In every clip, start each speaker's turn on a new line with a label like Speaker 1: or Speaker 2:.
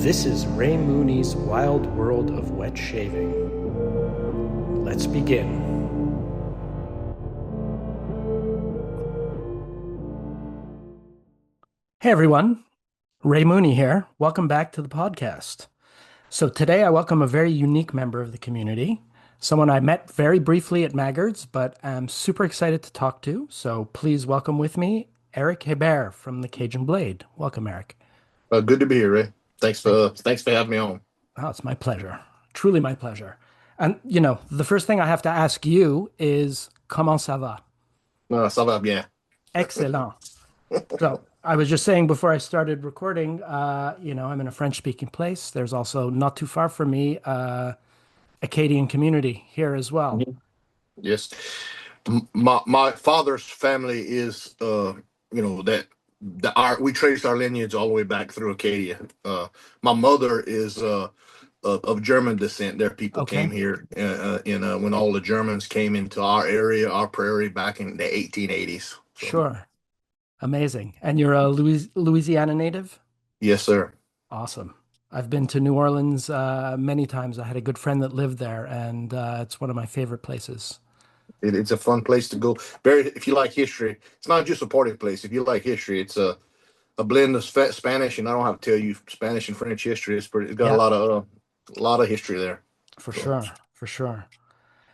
Speaker 1: This is Ray Mooney's Wild World of Wet Shaving. Let's begin. Hey everyone, Ray Mooney here. Welcome back to the podcast. So today I welcome a very unique member of the community, someone I met very briefly at Maggard's, but am super excited to talk to. So please welcome with me Eric Hébert from the Cajun Blade. Welcome, Eric.
Speaker 2: Good to be here, Ray.
Speaker 1: Thank
Speaker 2: Thanks for having me on.
Speaker 1: Oh, it's my pleasure. Truly my pleasure. And, the first thing I have to ask you is, comment ça va?
Speaker 2: Ça va bien.
Speaker 1: Excellent. So I was just saying before I started recording, I'm in a French-speaking place. There's also not too far from me, Acadian community here as well.
Speaker 2: Mhm. Yes. My father's family is that our we trace our lineage all the way back through Acadia. My mother is of German descent. Their people
Speaker 1: Okay,
Speaker 2: came here in when all the Germans came into our area, our prairie back in the 1880s. So
Speaker 1: sure. Amazing. And you're a Louisiana native?
Speaker 2: yes, sir.
Speaker 1: Awesome. I've been to New Orleans many times. I had a good friend that lived there, and it's one of my favorite places.
Speaker 2: It's a fun place to go. Very, if you like history, it's not just a party place. If you like history, it's a blend of Spanish, and I don't have to tell you Spanish and French history. It's got
Speaker 1: Yeah,
Speaker 2: a lot of history there.
Speaker 1: for
Speaker 2: So,
Speaker 1: sure. For sure.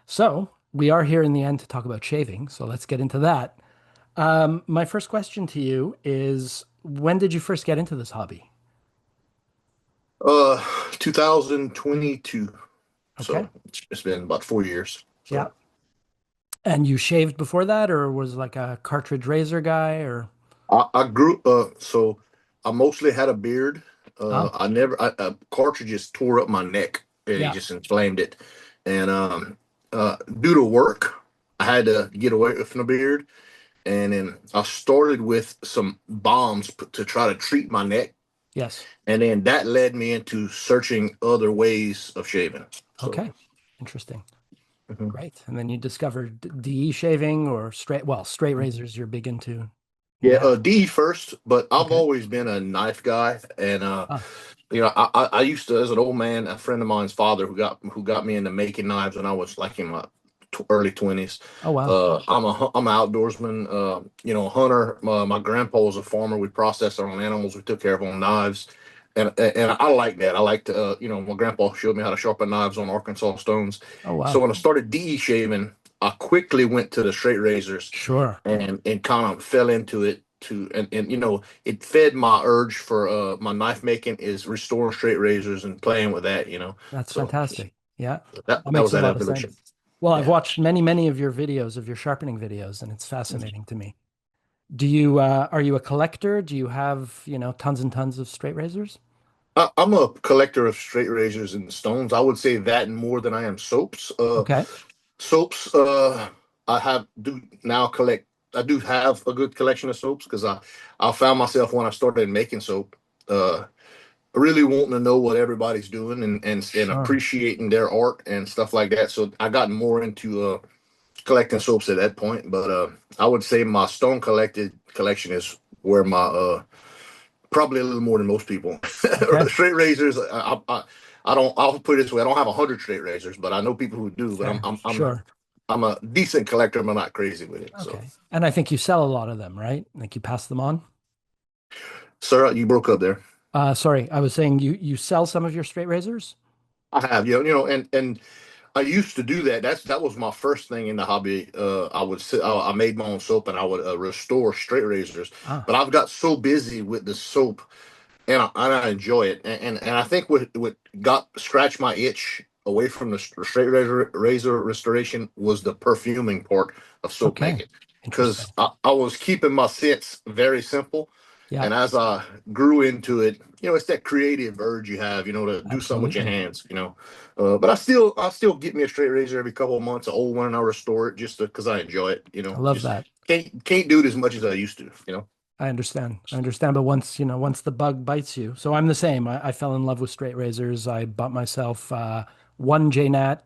Speaker 1: So we are here in the end to talk about shaving. So let's get into that. My first question to you is, when did you first get into this hobby?
Speaker 2: 2022.
Speaker 1: Okay.
Speaker 2: So it's been about 4 years.
Speaker 1: Yeah.
Speaker 2: So
Speaker 1: And you shaved before that, or was like a cartridge razor guy, or?
Speaker 2: I grew. So I mostly had a beard.
Speaker 1: Oh,
Speaker 2: I never. Cartridges tore up my neck. It
Speaker 1: yeah.
Speaker 2: just inflamed it, and due to work, I had to get away from the beard. And then I started with some bombs to try to treat my neck,
Speaker 1: Yes.
Speaker 2: and then that led me into searching other ways of shaving. So,
Speaker 1: Okay. Interesting.
Speaker 2: mhm.
Speaker 1: Great. And then you discovered DE shaving or straight razors you're big into
Speaker 2: Yeah,
Speaker 1: now.
Speaker 2: D first, but I've
Speaker 1: Okay.
Speaker 2: always been a knife guy, and
Speaker 1: Ah,
Speaker 2: I used to, as an old man, a friend of mine's father who got me into making knives when I was like in my early 20s.
Speaker 1: oh, wow.
Speaker 2: I'm an outdoorsman, hunter. My grandpa was a farmer. We processed our own animals. We took care of our own knives, and I like that. I like to, my grandpa showed me how to sharpen knives on Arkansas stones.
Speaker 1: Oh,
Speaker 2: So
Speaker 1: wow.
Speaker 2: when I started DE shaving, I quickly went to the straight razors
Speaker 1: Sure.
Speaker 2: and kind of fell into it and it fed my urge for my knife making is restoring straight razors and playing with that.
Speaker 1: That's
Speaker 2: So
Speaker 1: fantastic. Yeah.
Speaker 2: that
Speaker 1: That
Speaker 2: that
Speaker 1: makes
Speaker 2: was
Speaker 1: a
Speaker 2: that
Speaker 1: lot of
Speaker 2: evolution.
Speaker 1: sense. Well, I've
Speaker 2: Yeah.
Speaker 1: watched many, many of your videos of your sharpening videos, and it's fascinating to me. Are you a collector? Do you have, tons and tons of straight razors?
Speaker 2: I'm a collector of straight razors and stones. I would say that more than I am soaps.
Speaker 1: Okay.
Speaker 2: Soaps, I have do now collect. I do have a good collection of soaps because I found myself when I started making soap, really wanting to know what everybody's doing and
Speaker 1: Sure.
Speaker 2: appreciating their art and stuff like that. So I got more into collecting soaps at that point. But I would say my stone collected collection is where my probably a little more than most people.
Speaker 1: Okay.
Speaker 2: Straight razors, I don't. I'll put it this way: I don't have 100 straight razors, but I know people who do. But
Speaker 1: Fair. Sure.
Speaker 2: I'm a decent collector, but I'm not crazy with it. So,
Speaker 1: Okay. And I think you sell a lot of them, right? Like you pass them on?
Speaker 2: sir, you broke up there.
Speaker 1: Sorry, I was saying you sell some of your straight razors?
Speaker 2: I have, and I used to do that. That was my first thing in the hobby. I made my own soap and I would restore straight razors.
Speaker 1: Ah,
Speaker 2: But I've got so busy with the soap and I enjoy it. And I think what got scratched my itch away from the straight razor restoration was the perfuming part of soap
Speaker 1: okay.
Speaker 2: making
Speaker 1: Interesting.
Speaker 2: because I was keeping my scents very simple.
Speaker 1: Yeah,
Speaker 2: And as I grew into it, it's that creative urge you have, to do something with your
Speaker 1: absolutely.
Speaker 2: hands. But I still get me a straight razor every couple of months, an old one, and I restore it just because I enjoy it.
Speaker 1: I love
Speaker 2: Just
Speaker 1: that.
Speaker 2: can't do it as much as I used to.
Speaker 1: I understand. I understand. But once the bug bites you, so I'm the same. I fell in love with straight razors. I bought myself one JNat,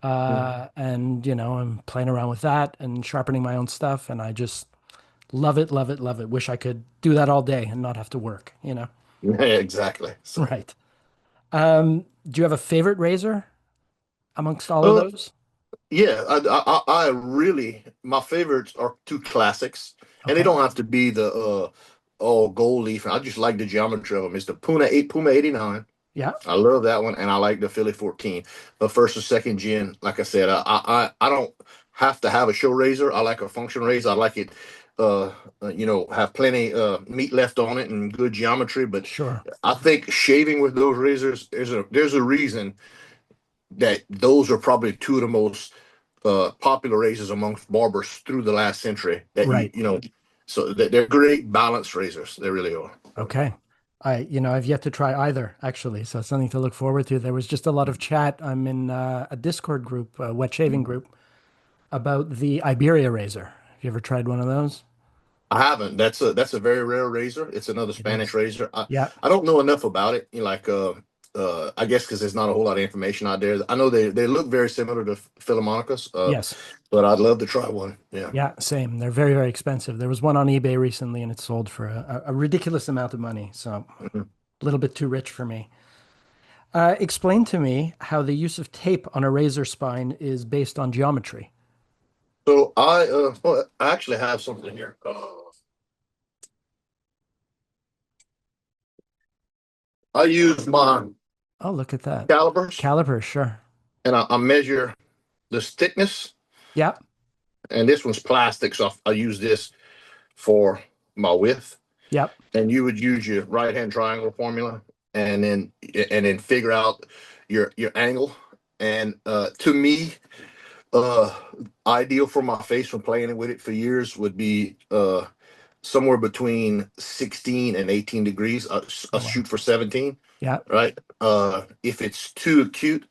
Speaker 1: and I'm playing around with that and sharpening my own stuff, and I just love it, love it, love it. Wish I could do that all day and not have to work.
Speaker 2: Yeah, exactly. So.
Speaker 1: Right. Do you have a favorite razor amongst all of
Speaker 2: Uh,
Speaker 1: those?
Speaker 2: yeah, I really my favorites are two classics, and they
Speaker 1: Okay.
Speaker 2: don't have to be the all gold leaf. I just like the geometry of them. It's the Puma 89.
Speaker 1: Yeah,
Speaker 2: I love that one, and I like the Philly 14. The first and second gen, like I said, I don't have to have a show razor. I like a function razor. I like it, uh, have plenty meat left on it and good geometry. But
Speaker 1: sure.
Speaker 2: I think shaving with those razors, there's a reason that those are probably two of the most popular razors amongst barbers through the last century. That
Speaker 1: Right.
Speaker 2: so that they're great balanced razors. They really are.
Speaker 1: Okay. I've yet to try either, actually, so it's something to look forward to. There was just a lot of chat. I'm in a Discord group, a wet shaving group, about the Iberia razor. Have you ever tried one of those?
Speaker 2: I haven't. That's a very rare razor. It's another
Speaker 1: It
Speaker 2: Spanish
Speaker 1: is.
Speaker 2: razor. I
Speaker 1: Yeah.
Speaker 2: I don't know enough about it. I guess because there's not a whole lot of information out there. I know they look very similar to Philomonicus,
Speaker 1: Yes.
Speaker 2: but I'd love to try one. Yeah.
Speaker 1: Yeah, same. They're very, very expensive. There was one on eBay recently and it sold for a ridiculous amount of money. So
Speaker 2: Mhm.
Speaker 1: a little bit too rich for me. Explain to me how the use of tape on a razor spine is based on geometry.
Speaker 2: So I actually have something here. I use my
Speaker 1: Oh, look at that.
Speaker 2: calipers
Speaker 1: Caliper, sure.
Speaker 2: and I measure this thickness.
Speaker 1: Yep,
Speaker 2: And this one's plastic, so I use this for my width.
Speaker 1: yep.
Speaker 2: And you would use your right hand triangle formula and then figure out your angle. And to me, uh ideal for my face from playing with it for years would be somewhere between 16 and 18 degrees.
Speaker 1: Oh,
Speaker 2: I
Speaker 1: wow.
Speaker 2: shoot for 17,
Speaker 1: Yeah,
Speaker 2: right? If it's too acute,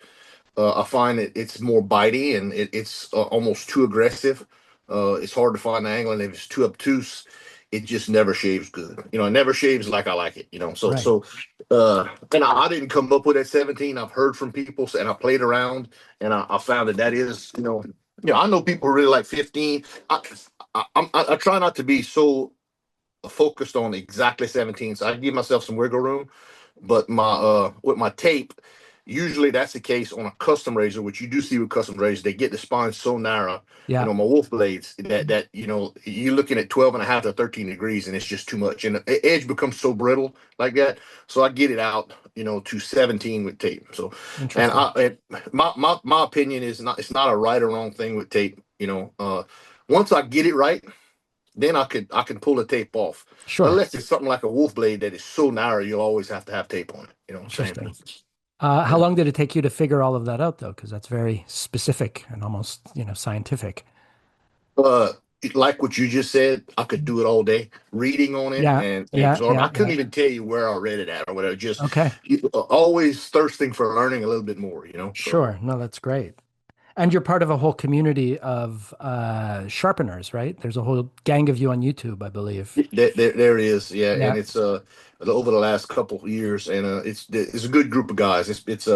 Speaker 2: I find it's more bitey and it's almost too aggressive. It's hard to find the angle, and if it's too obtuse, it just never shaves good. It never shaves like I like it. So
Speaker 1: right.
Speaker 2: and I didn't come up with that 17. I've heard from people, and I played around, and I found that is I know people really like 15. I try not to be so focused on exactly 17, so I give myself some wiggle room. But my with my tape, usually that's the case on a custom razor, which you do see with custom razors. They get the spine so narrow,
Speaker 1: Yeah,
Speaker 2: my wolf blades that you're looking at 12 and a half to 13 degrees, and it's just too much. And the edge becomes so brittle like that. So I get it out, to 17 with tape. So and
Speaker 1: interesting.
Speaker 2: I and my opinion is it's not a right or wrong thing with tape. Once I get it right, then I can pull the tape off.
Speaker 1: Sure,
Speaker 2: Unless it's something like a wolf blade that is so narrow, you'll always have to have tape on it. You know what I'm
Speaker 1: interesting.
Speaker 2: saying?
Speaker 1: How
Speaker 2: Yeah.
Speaker 1: long did it take you to figure all of that out, though? Because that's very specific and almost, scientific.
Speaker 2: Uh, like what you just said, I could do it all day, reading on it
Speaker 1: Yeah,
Speaker 2: and
Speaker 1: yeah,
Speaker 2: absorb.
Speaker 1: yeah,
Speaker 2: I
Speaker 1: yeah.
Speaker 2: couldn't even tell you where I read it at or whatever. Just
Speaker 1: Okay,
Speaker 2: always thirsting for learning a little bit more. So
Speaker 1: sure. No, that's great. And you're part of a whole community of sharpeners, right? There's a whole gang of you on YouTube, I believe.
Speaker 2: there is, yeah, and
Speaker 1: Yeah,
Speaker 2: it's over the last couple of years, and it's a good group of guys. It's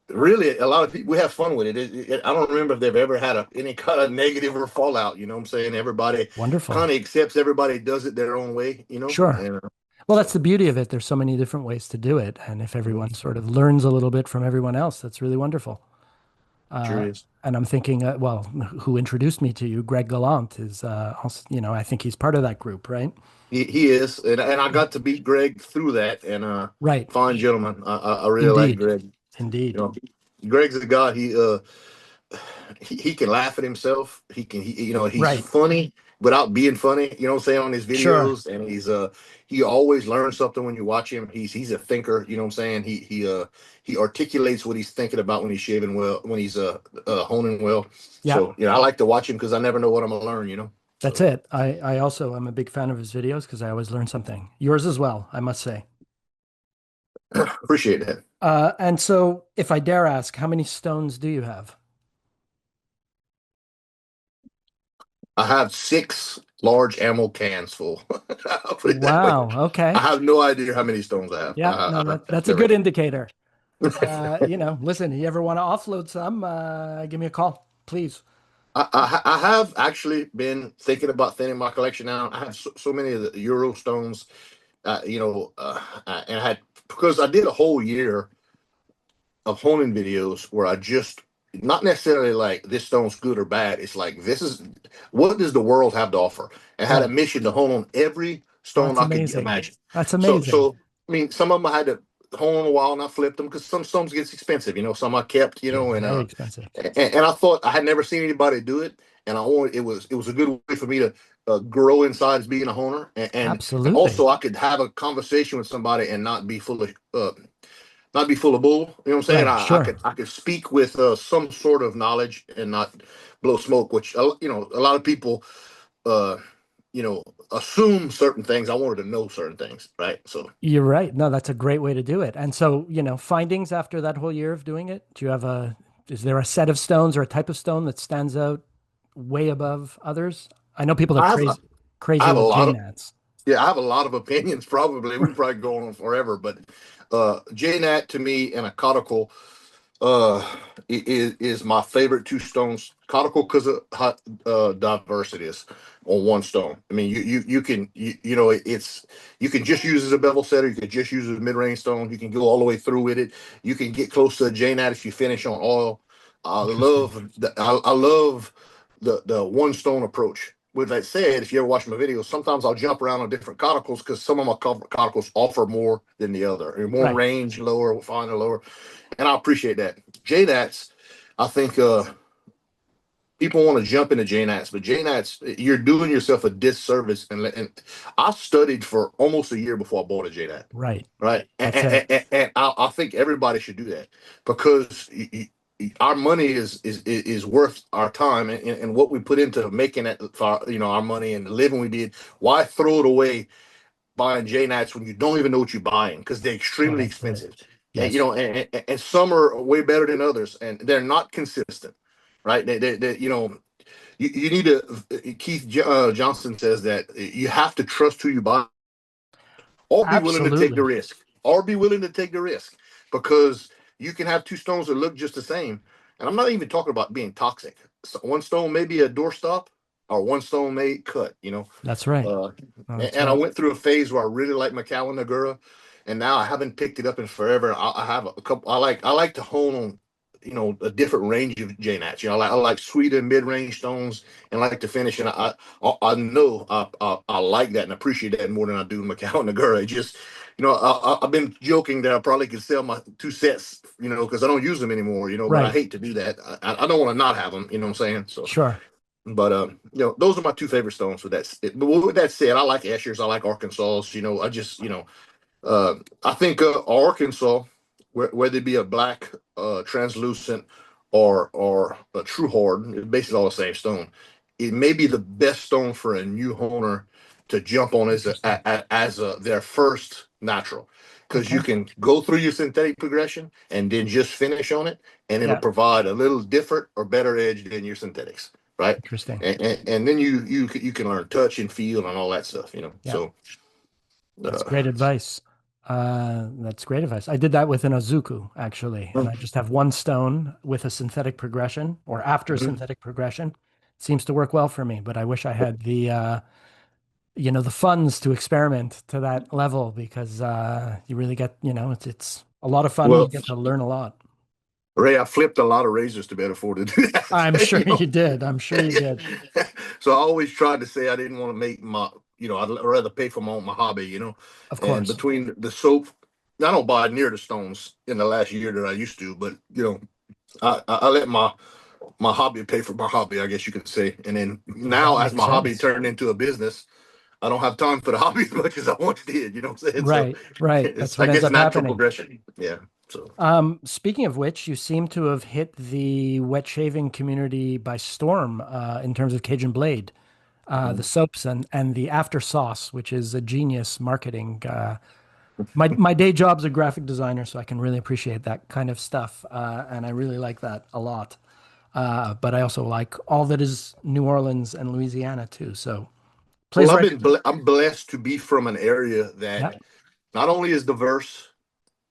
Speaker 2: really a lot of people. We have fun with it. I don't remember if they've ever had any kind of negative or fallout. You know what I'm saying? Everybody
Speaker 1: wonderful.
Speaker 2: kind of accepts, everybody does it their own way.
Speaker 1: Sure.
Speaker 2: And
Speaker 1: Well, that's
Speaker 2: so
Speaker 1: the beauty of it. There's so many different ways to do it. And if
Speaker 2: mhm,
Speaker 1: everyone sort of learns a little bit from everyone else, that's really wonderful.
Speaker 2: sure
Speaker 1: Uh,
Speaker 2: is.
Speaker 1: and I'm thinking, well, who introduced me to you, Greg Gallant, is also, I think he's part of that group, right?
Speaker 2: He is, and I got to beat Greg through that, and
Speaker 1: Right.
Speaker 2: fine gentleman. I really like
Speaker 1: Indeed.
Speaker 2: Greg. You
Speaker 1: Indeed.
Speaker 2: know, Greg's a guy. He can laugh at himself. He's
Speaker 1: Right.
Speaker 2: funny without being funny. You know what I'm saying, on his
Speaker 1: Sure.
Speaker 2: videos, and he always learns something when you watch him. He's a thinker. You know what I'm saying. He articulates what he's thinking about when he's shaving well, when he's honing well.
Speaker 1: Yeah.
Speaker 2: So I like to watch him because I never know what I'm gonna learn.
Speaker 1: That's
Speaker 2: So
Speaker 1: it. I also am a big fan of his videos because I always learn something. Yours as well, I must say.
Speaker 2: appreciate that.
Speaker 1: And so, if I dare ask, how many stones do you have?
Speaker 2: I have 6 large ammo cans full. I'll put it that way.
Speaker 1: Wow.
Speaker 2: I
Speaker 1: Okay.
Speaker 2: have no idea how many stones I have.
Speaker 1: Yeah. No, that's a
Speaker 2: Never.
Speaker 1: good indicator. Listen, you ever want to offload some, give me a call, please.
Speaker 2: I have actually been thinking about thinning my collection out. I have so many of the Euro stones, and I had because I did a whole year. of honing videos where I just not necessarily like this stone's good or bad. It's like this is what does the world have to offer, and had a
Speaker 1: Right.
Speaker 2: mission to hone on every
Speaker 1: Well,
Speaker 2: stone
Speaker 1: that's
Speaker 2: I could
Speaker 1: amazing.
Speaker 2: imagine.
Speaker 1: That's
Speaker 2: So
Speaker 1: amazing.
Speaker 2: so I mean, some of them I had to hone on a while and I flipped them because some stones gets expensive. Some I kept,
Speaker 1: Very expensive.
Speaker 2: and I thought I had never seen anybody do it, and I wanted it was a good way for me to grow inside as being a honer, and
Speaker 1: Absolutely.
Speaker 2: also I could have a conversation with somebody and not be full of bull. You know what I'm saying?
Speaker 1: Right.
Speaker 2: I
Speaker 1: Sure.
Speaker 2: could I could speak with some sort of knowledge and not blow smoke, which a lot of people uh assume certain things. I wanted to know certain things, right? So
Speaker 1: You're right. No, that's a great way to do it. And so, findings after that whole year of doing it, is there a set of stones or a type of stone that stands out way above others? I know people are
Speaker 2: I have I
Speaker 1: crazy
Speaker 2: have a
Speaker 1: with
Speaker 2: lot of
Speaker 1: JNATs.
Speaker 2: yeah, I have a lot of opinions. Probably we can probably go on forever, but JNAT to me and a conical uh is my favorite two stones. Conical because of how diverse it is on one stone. I mean, you can it's you can just use it as a bevel setter. You can just use it as a mid range stone. You can go all the way through with it. You can get close to a JNAT if you finish on oil.
Speaker 1: Interesting.
Speaker 2: I love the one stone approach. With that said, if you ever watch my videos, sometimes I'll jump around on different conicals because some of my conicals offer more than the other, or more
Speaker 1: Right.
Speaker 2: range, lower, finer, lower, and I appreciate that. JNATs, I think people want to jump into JNATs, but JNATs, you're doing yourself a disservice. And I studied for almost a year before I bought a JNAT,
Speaker 1: Right.
Speaker 2: right? And,
Speaker 1: That's it.
Speaker 2: and I think everybody should do that because our money is worth our time and what we put into making it for our money and the living we did. Why throw it away buying JNATs when you don't even know what you're buying because they're
Speaker 1: Well,
Speaker 2: extremely
Speaker 1: that's it.
Speaker 2: expensive. And
Speaker 1: Yes.
Speaker 2: and some are way better than others, and they're not consistent, right? You need to. Keith Johnson says that you have to trust who you buy, or be willing to take the
Speaker 1: Absolutely.
Speaker 2: risk, or be willing to take the risk, because you can have two stones that look just the same. And I'm not even talking about being toxic. So one stone may be a doorstop, or one stone may cut.
Speaker 1: That's right.
Speaker 2: uh,
Speaker 1: Oh, that's
Speaker 2: and I
Speaker 1: right.
Speaker 2: went through a phase where I really liked McAllen Nagura, and now I haven't picked it up in forever. I have a couple. I like to hone on, a different range of JNATs. I like sweeter mid range stones, and like to finish. And I know I like that and appreciate that more than I do McAllen Nagura. It just, I've been joking that I probably could sell my two sets, because I don't use them anymore. But I
Speaker 1: Right.
Speaker 2: hate to do that. I don't want to not have them. You know what I'm saying? So.
Speaker 1: Sure.
Speaker 2: But those are my two favorite stones. But with that said, I like Eschers, I like Arkansas. I just I think Arkansas, whether it be a black translucent or a true hard, it's basically all the same stone. It may be the best stone for a new honer to jump on
Speaker 1: Interesting.
Speaker 2: as their first natural, because you
Speaker 1: Okay.
Speaker 2: can go through your synthetic progression and then just finish on it, and it'll
Speaker 1: Yeah.
Speaker 2: provide a little different or better edge than your synthetics, right?
Speaker 1: Interesting.
Speaker 2: And then you can learn touch and feel and all that stuff.
Speaker 1: Yeah.
Speaker 2: So
Speaker 1: That's
Speaker 2: uh,
Speaker 1: great advice. That's great advice. I did that with an Azuku, actually, and I just have one stone with a synthetic progression or after a
Speaker 2: mhm.
Speaker 1: synthetic progression. It seems to work well for me, but I wish I had the funds to experiment to that level because you really get, it's a lot of fun. You
Speaker 2: Well,
Speaker 1: get to learn a lot.
Speaker 2: Ray, I flipped a lot of razors to be able to afford to do
Speaker 1: I'm
Speaker 2: that.
Speaker 1: sure you did. I'm sure you did.
Speaker 2: So I always tried to say I didn't want to make I'd rather pay for my hobby,
Speaker 1: Of
Speaker 2: And
Speaker 1: course.
Speaker 2: between the soap, I don't buy near the stones in the last year that I used to, but I let my hobby pay for my hobby, I guess you could say. And then
Speaker 1: That
Speaker 2: now, as
Speaker 1: makes
Speaker 2: my hobby
Speaker 1: sense.
Speaker 2: turned into a business, I don't have time for the hobby as much as I once did. You know what I'm saying? So
Speaker 1: Right, right. That's
Speaker 2: it's, I
Speaker 1: what ends
Speaker 2: guess,
Speaker 1: up
Speaker 2: natural
Speaker 1: happening.
Speaker 2: progression. Yeah. So.
Speaker 1: Speaking of which, you seem to have hit the wet shaving community by storm in terms of Cajun Blade, the soaps and the after sauce, which is a genius marketing. My day job's a graphic designer, so I can really appreciate that kind of stuff, and I really like that a lot. But I also like all that is New Orleans and Louisiana too. So
Speaker 2: Well,
Speaker 1: plays right.
Speaker 2: I'm blessed to be from an area
Speaker 1: Yeah,
Speaker 2: that not only is diverse,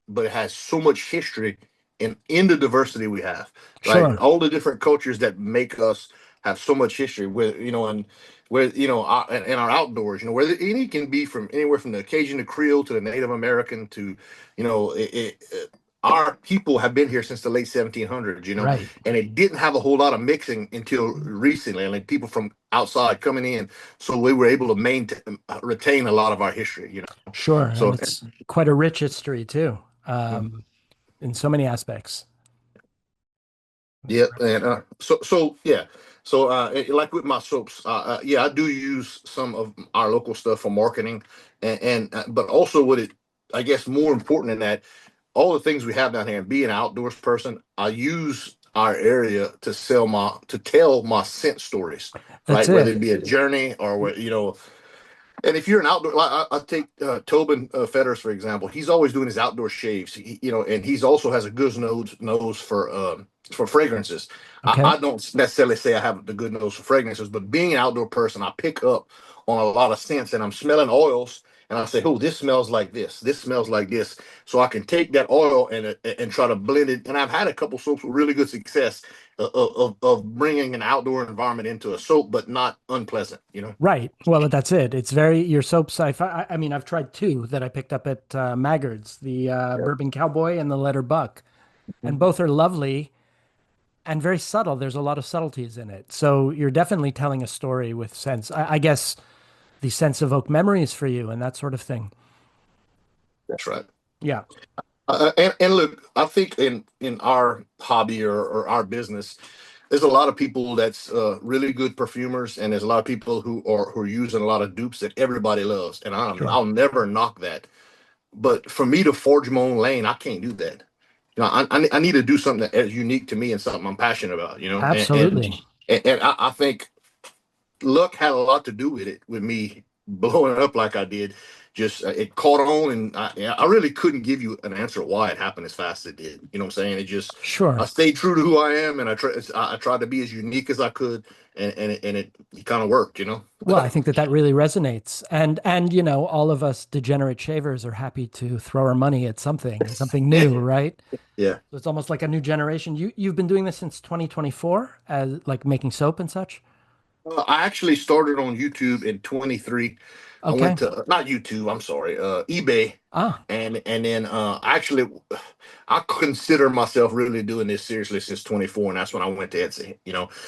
Speaker 2: but it has so much history in the diversity we have, right?
Speaker 1: sure,
Speaker 2: All the different cultures that make us have so much history with, and where, in our outdoors, where any can be from anywhere from the Cajun to Creole to the Native American to, our people have been here since the late 1700s,
Speaker 1: Right.
Speaker 2: and it didn't have a whole lot of mixing until recently, and like people from outside coming in, so we were able to maintain retain a lot of our history.
Speaker 1: Sure. And
Speaker 2: So
Speaker 1: it's quite a rich history too, in so many aspects. That's
Speaker 2: yeah,
Speaker 1: great.
Speaker 2: and yeah, so like with my soaps, yeah, I do use some of our local stuff for marketing, and but also what it, I guess, more important than that, all the things we have down here, and being an outdoors person, I use our area to tell my scent stories,
Speaker 1: That's
Speaker 2: right? Whether
Speaker 1: it.
Speaker 2: it be a journey or and if you're an outdoor, like I take Tobin Fetters for example, he's always doing his outdoor shaves, and he's also has a good nose for fragrances.
Speaker 1: Okay.
Speaker 2: I don't necessarily say I have the good nose for fragrances, but being an outdoor person, I pick up on a lot of scents, and I'm smelling oils, and I say, "Oh, this smells like this. This smells like this." So I can take that oil and try to blend it. And I've had a couple soaps with really good success of bringing an outdoor environment into a soap, but not unpleasant.
Speaker 1: Right. Well, that's it. It's very your soaps. I mean, I've tried two that I picked up at Maggard's, the Bourbon Cowboy and the Letter Buck, and
Speaker 2: Mhm.
Speaker 1: both are lovely and very subtle. There's a lot of subtleties in it. So you're definitely telling a story with sense. I guess the sense evoke memories for you and that sort of thing.
Speaker 2: That's right.
Speaker 1: Yeah,
Speaker 2: And look, I think in our hobby or our business, there's a lot of people that's really good perfumers, and there's a lot of people who are using a lot of dupes that everybody loves, and
Speaker 1: sure.
Speaker 2: I'll never knock that. But for me to forge my own lane, I can't do that. I need to do something that is unique to me and something I'm passionate about.
Speaker 1: Absolutely.
Speaker 2: And I think luck had a lot to do with it, with me blowing it up like I did. Just it caught on, and I really couldn't give you an answer why it happened as fast as it did. You know what I'm saying? It just, I
Speaker 1: Sure.
Speaker 2: stayed true to who I am, and I tried to be as unique as I could, and it kind of worked.
Speaker 1: Well, I think that that really resonates. And all of us degenerate shavers are happy to throw our money at something new, right?
Speaker 2: Yeah.
Speaker 1: So it's almost like a new generation. You've been doing this since 2024 as like making soap and such?
Speaker 2: I actually started on YouTube in 23. I
Speaker 1: Okay.
Speaker 2: went to, not YouTube, I'm sorry, eBay,
Speaker 1: Ah,
Speaker 2: and then actually I consider myself really doing this seriously since 24, and that's when I went to Etsy.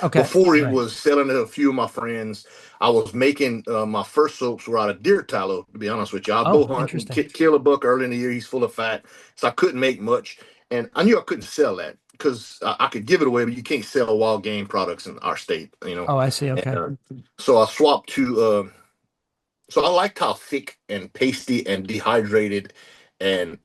Speaker 1: okay.
Speaker 2: Before it
Speaker 1: Right.
Speaker 2: was selling to a few of my friends. I was making my first soaps were out of deer tallow. To be honest with you, I bow
Speaker 1: Oh,
Speaker 2: hunt and
Speaker 1: interesting.
Speaker 2: kill a buck early in the year. He's full of fat, so I couldn't make much, and I knew I couldn't sell that because I could give it away, but you can't sell wild game products in our state.
Speaker 1: Oh, I see.
Speaker 2: And,
Speaker 1: Okay.
Speaker 2: so I swapped to. So I liked how thick and pasty and dehydrated and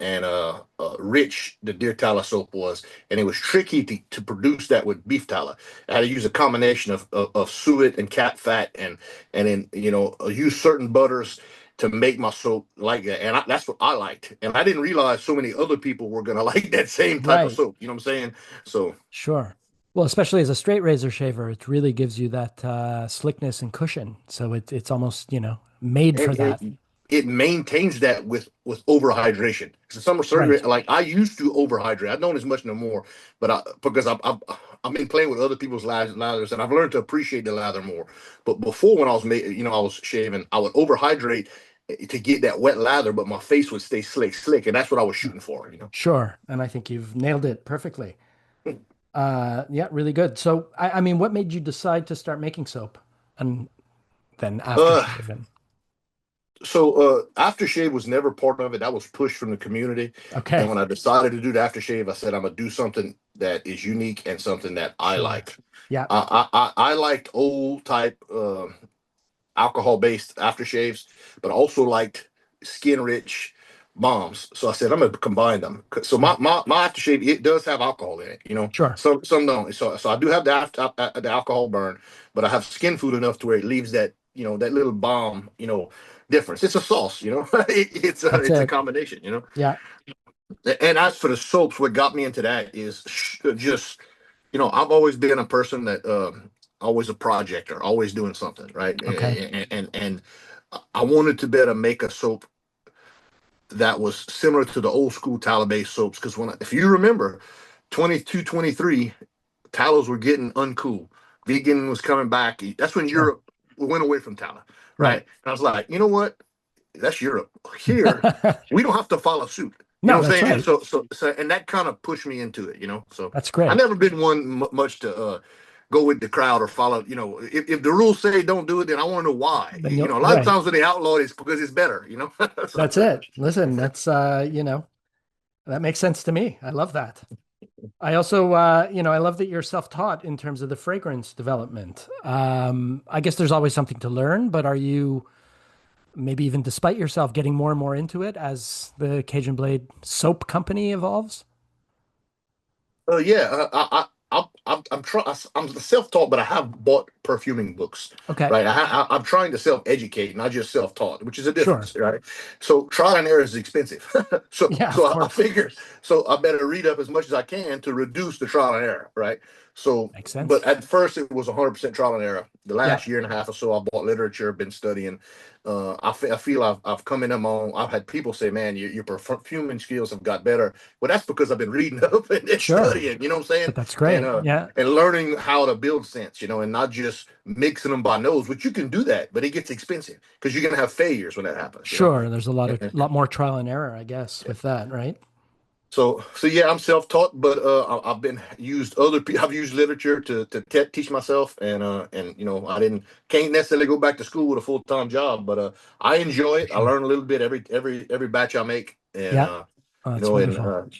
Speaker 2: rich the deer tallow soap was, and it was tricky to produce that with beef tallow. I had to use a combination of suet and cat fat, and then use certain butters to make my soap like that, and that's what I liked. And I didn't realize so many other people were gonna like that same type of
Speaker 1: Right.
Speaker 2: soap. You know what I'm saying? So
Speaker 1: Sure. Well, especially as a straight razor shaver, it really gives you that slickness and cushion. So it's almost, made for
Speaker 2: and
Speaker 1: that.
Speaker 2: it maintains that with overhydration. So some are
Speaker 1: Right.
Speaker 2: certain, like I used to overhydrate. I don't as much no more, but because I've been playing with other people's lathers, and I've learned to appreciate the lather more. But before, when I was I was shaving, I would overhydrate to get that wet lather, but my face would stay slick, and that's what I was shooting for.
Speaker 1: Sure. And I think you've nailed it perfectly. Yeah, really good. So, I mean, what made you decide to start making soap and then
Speaker 2: Uh,
Speaker 1: aftershave and
Speaker 2: so aftershave was never part of it. That was pushed from the community. And
Speaker 1: okay,
Speaker 2: when I decided to do the aftershave, I said I'm gonna do something that is unique and something that I
Speaker 1: sure.
Speaker 2: like.
Speaker 1: Yeah,
Speaker 2: I liked old type alcohol based aftershaves, but also liked skin rich bombs. So I said I'm gonna combine them. So
Speaker 1: yeah,
Speaker 2: my aftershave, it does have alcohol in it.
Speaker 1: sure.
Speaker 2: Some don't. So I do have the alcohol burn, but I have skin food enough to where it leaves that little bomb difference. It's a sauce.
Speaker 1: That's
Speaker 2: It's a
Speaker 1: it.
Speaker 2: combination.
Speaker 1: Yeah,
Speaker 2: And as for the soaps, what got me into that is just, I've always been a person that always a projector, always doing something, right?
Speaker 1: okay.
Speaker 2: And I wanted to better make a soap that was similar to the old school tallow based soaps, because if you remember, 22, 23, tallows were getting uncool. Vegan was coming back. That's when
Speaker 1: Sure.
Speaker 2: Europe went away from tallow, right?
Speaker 1: Right.
Speaker 2: And I was like, you know what? That's Europe. Here, we don't have to follow suit. You know
Speaker 1: No,
Speaker 2: what I'm
Speaker 1: that's
Speaker 2: saying? And
Speaker 1: right.
Speaker 2: so and that kind of pushed me into it, you know. So
Speaker 1: That's
Speaker 2: I
Speaker 1: great.
Speaker 2: never been one much to go with the crowd or follow. You know, if the rules say don't do it, then I want to know why.
Speaker 1: Then
Speaker 2: You
Speaker 1: you'll
Speaker 2: know, a lot of
Speaker 1: right.
Speaker 2: times when they outlaw it, it's because it's better. You know. So,
Speaker 1: That's it. Listen, that's that makes sense to me. I love that. I also I love that you're self-taught in terms of the fragrance development. I guess there's always something to learn, but are you maybe even despite yourself getting more and more into it as the Cajun Blade soap company evolves?
Speaker 2: yeah, I'm trying. I'm self-taught, but I have bought perfuming books,
Speaker 1: Okay.
Speaker 2: right? I'm trying to self-educate, not just self-taught, which is a
Speaker 1: Sure.
Speaker 2: difference, right? So trial and error is expensive. so
Speaker 1: Yeah, of
Speaker 2: so I
Speaker 1: course.
Speaker 2: figure so I better read up as much as I can to reduce the trial and error, right? So,
Speaker 1: Makes
Speaker 2: but
Speaker 1: sense.
Speaker 2: at first it was 100% trial and error. The
Speaker 1: Yeah,
Speaker 2: last year and a half or so, I bought literature, been studying. I feel I've come in on my own. I've had people say, "Man, your perfuming skills have got better." Well, that's because I've been reading up and
Speaker 1: sure.
Speaker 2: studying. You know what I'm saying?
Speaker 1: But that's
Speaker 2: And
Speaker 1: great. Yeah,
Speaker 2: learning how to build scents. You know, and not just mixing them by nose, which you can do that, but it gets expensive because you're gonna have failures when that happens. You know.
Speaker 1: sure. There's a lot more trial and error, I guess, with that, right?
Speaker 2: So yeah, I'm self-taught, but I've been used other people. I've used literature to teach myself, and you know, can't necessarily go back to school with a full-time job, but I enjoy
Speaker 1: For
Speaker 2: it. I
Speaker 1: sure.
Speaker 2: learn a little bit every batch I make, and
Speaker 1: Yeah. Oh,
Speaker 2: you
Speaker 1: that's
Speaker 2: know, and
Speaker 1: wonderful.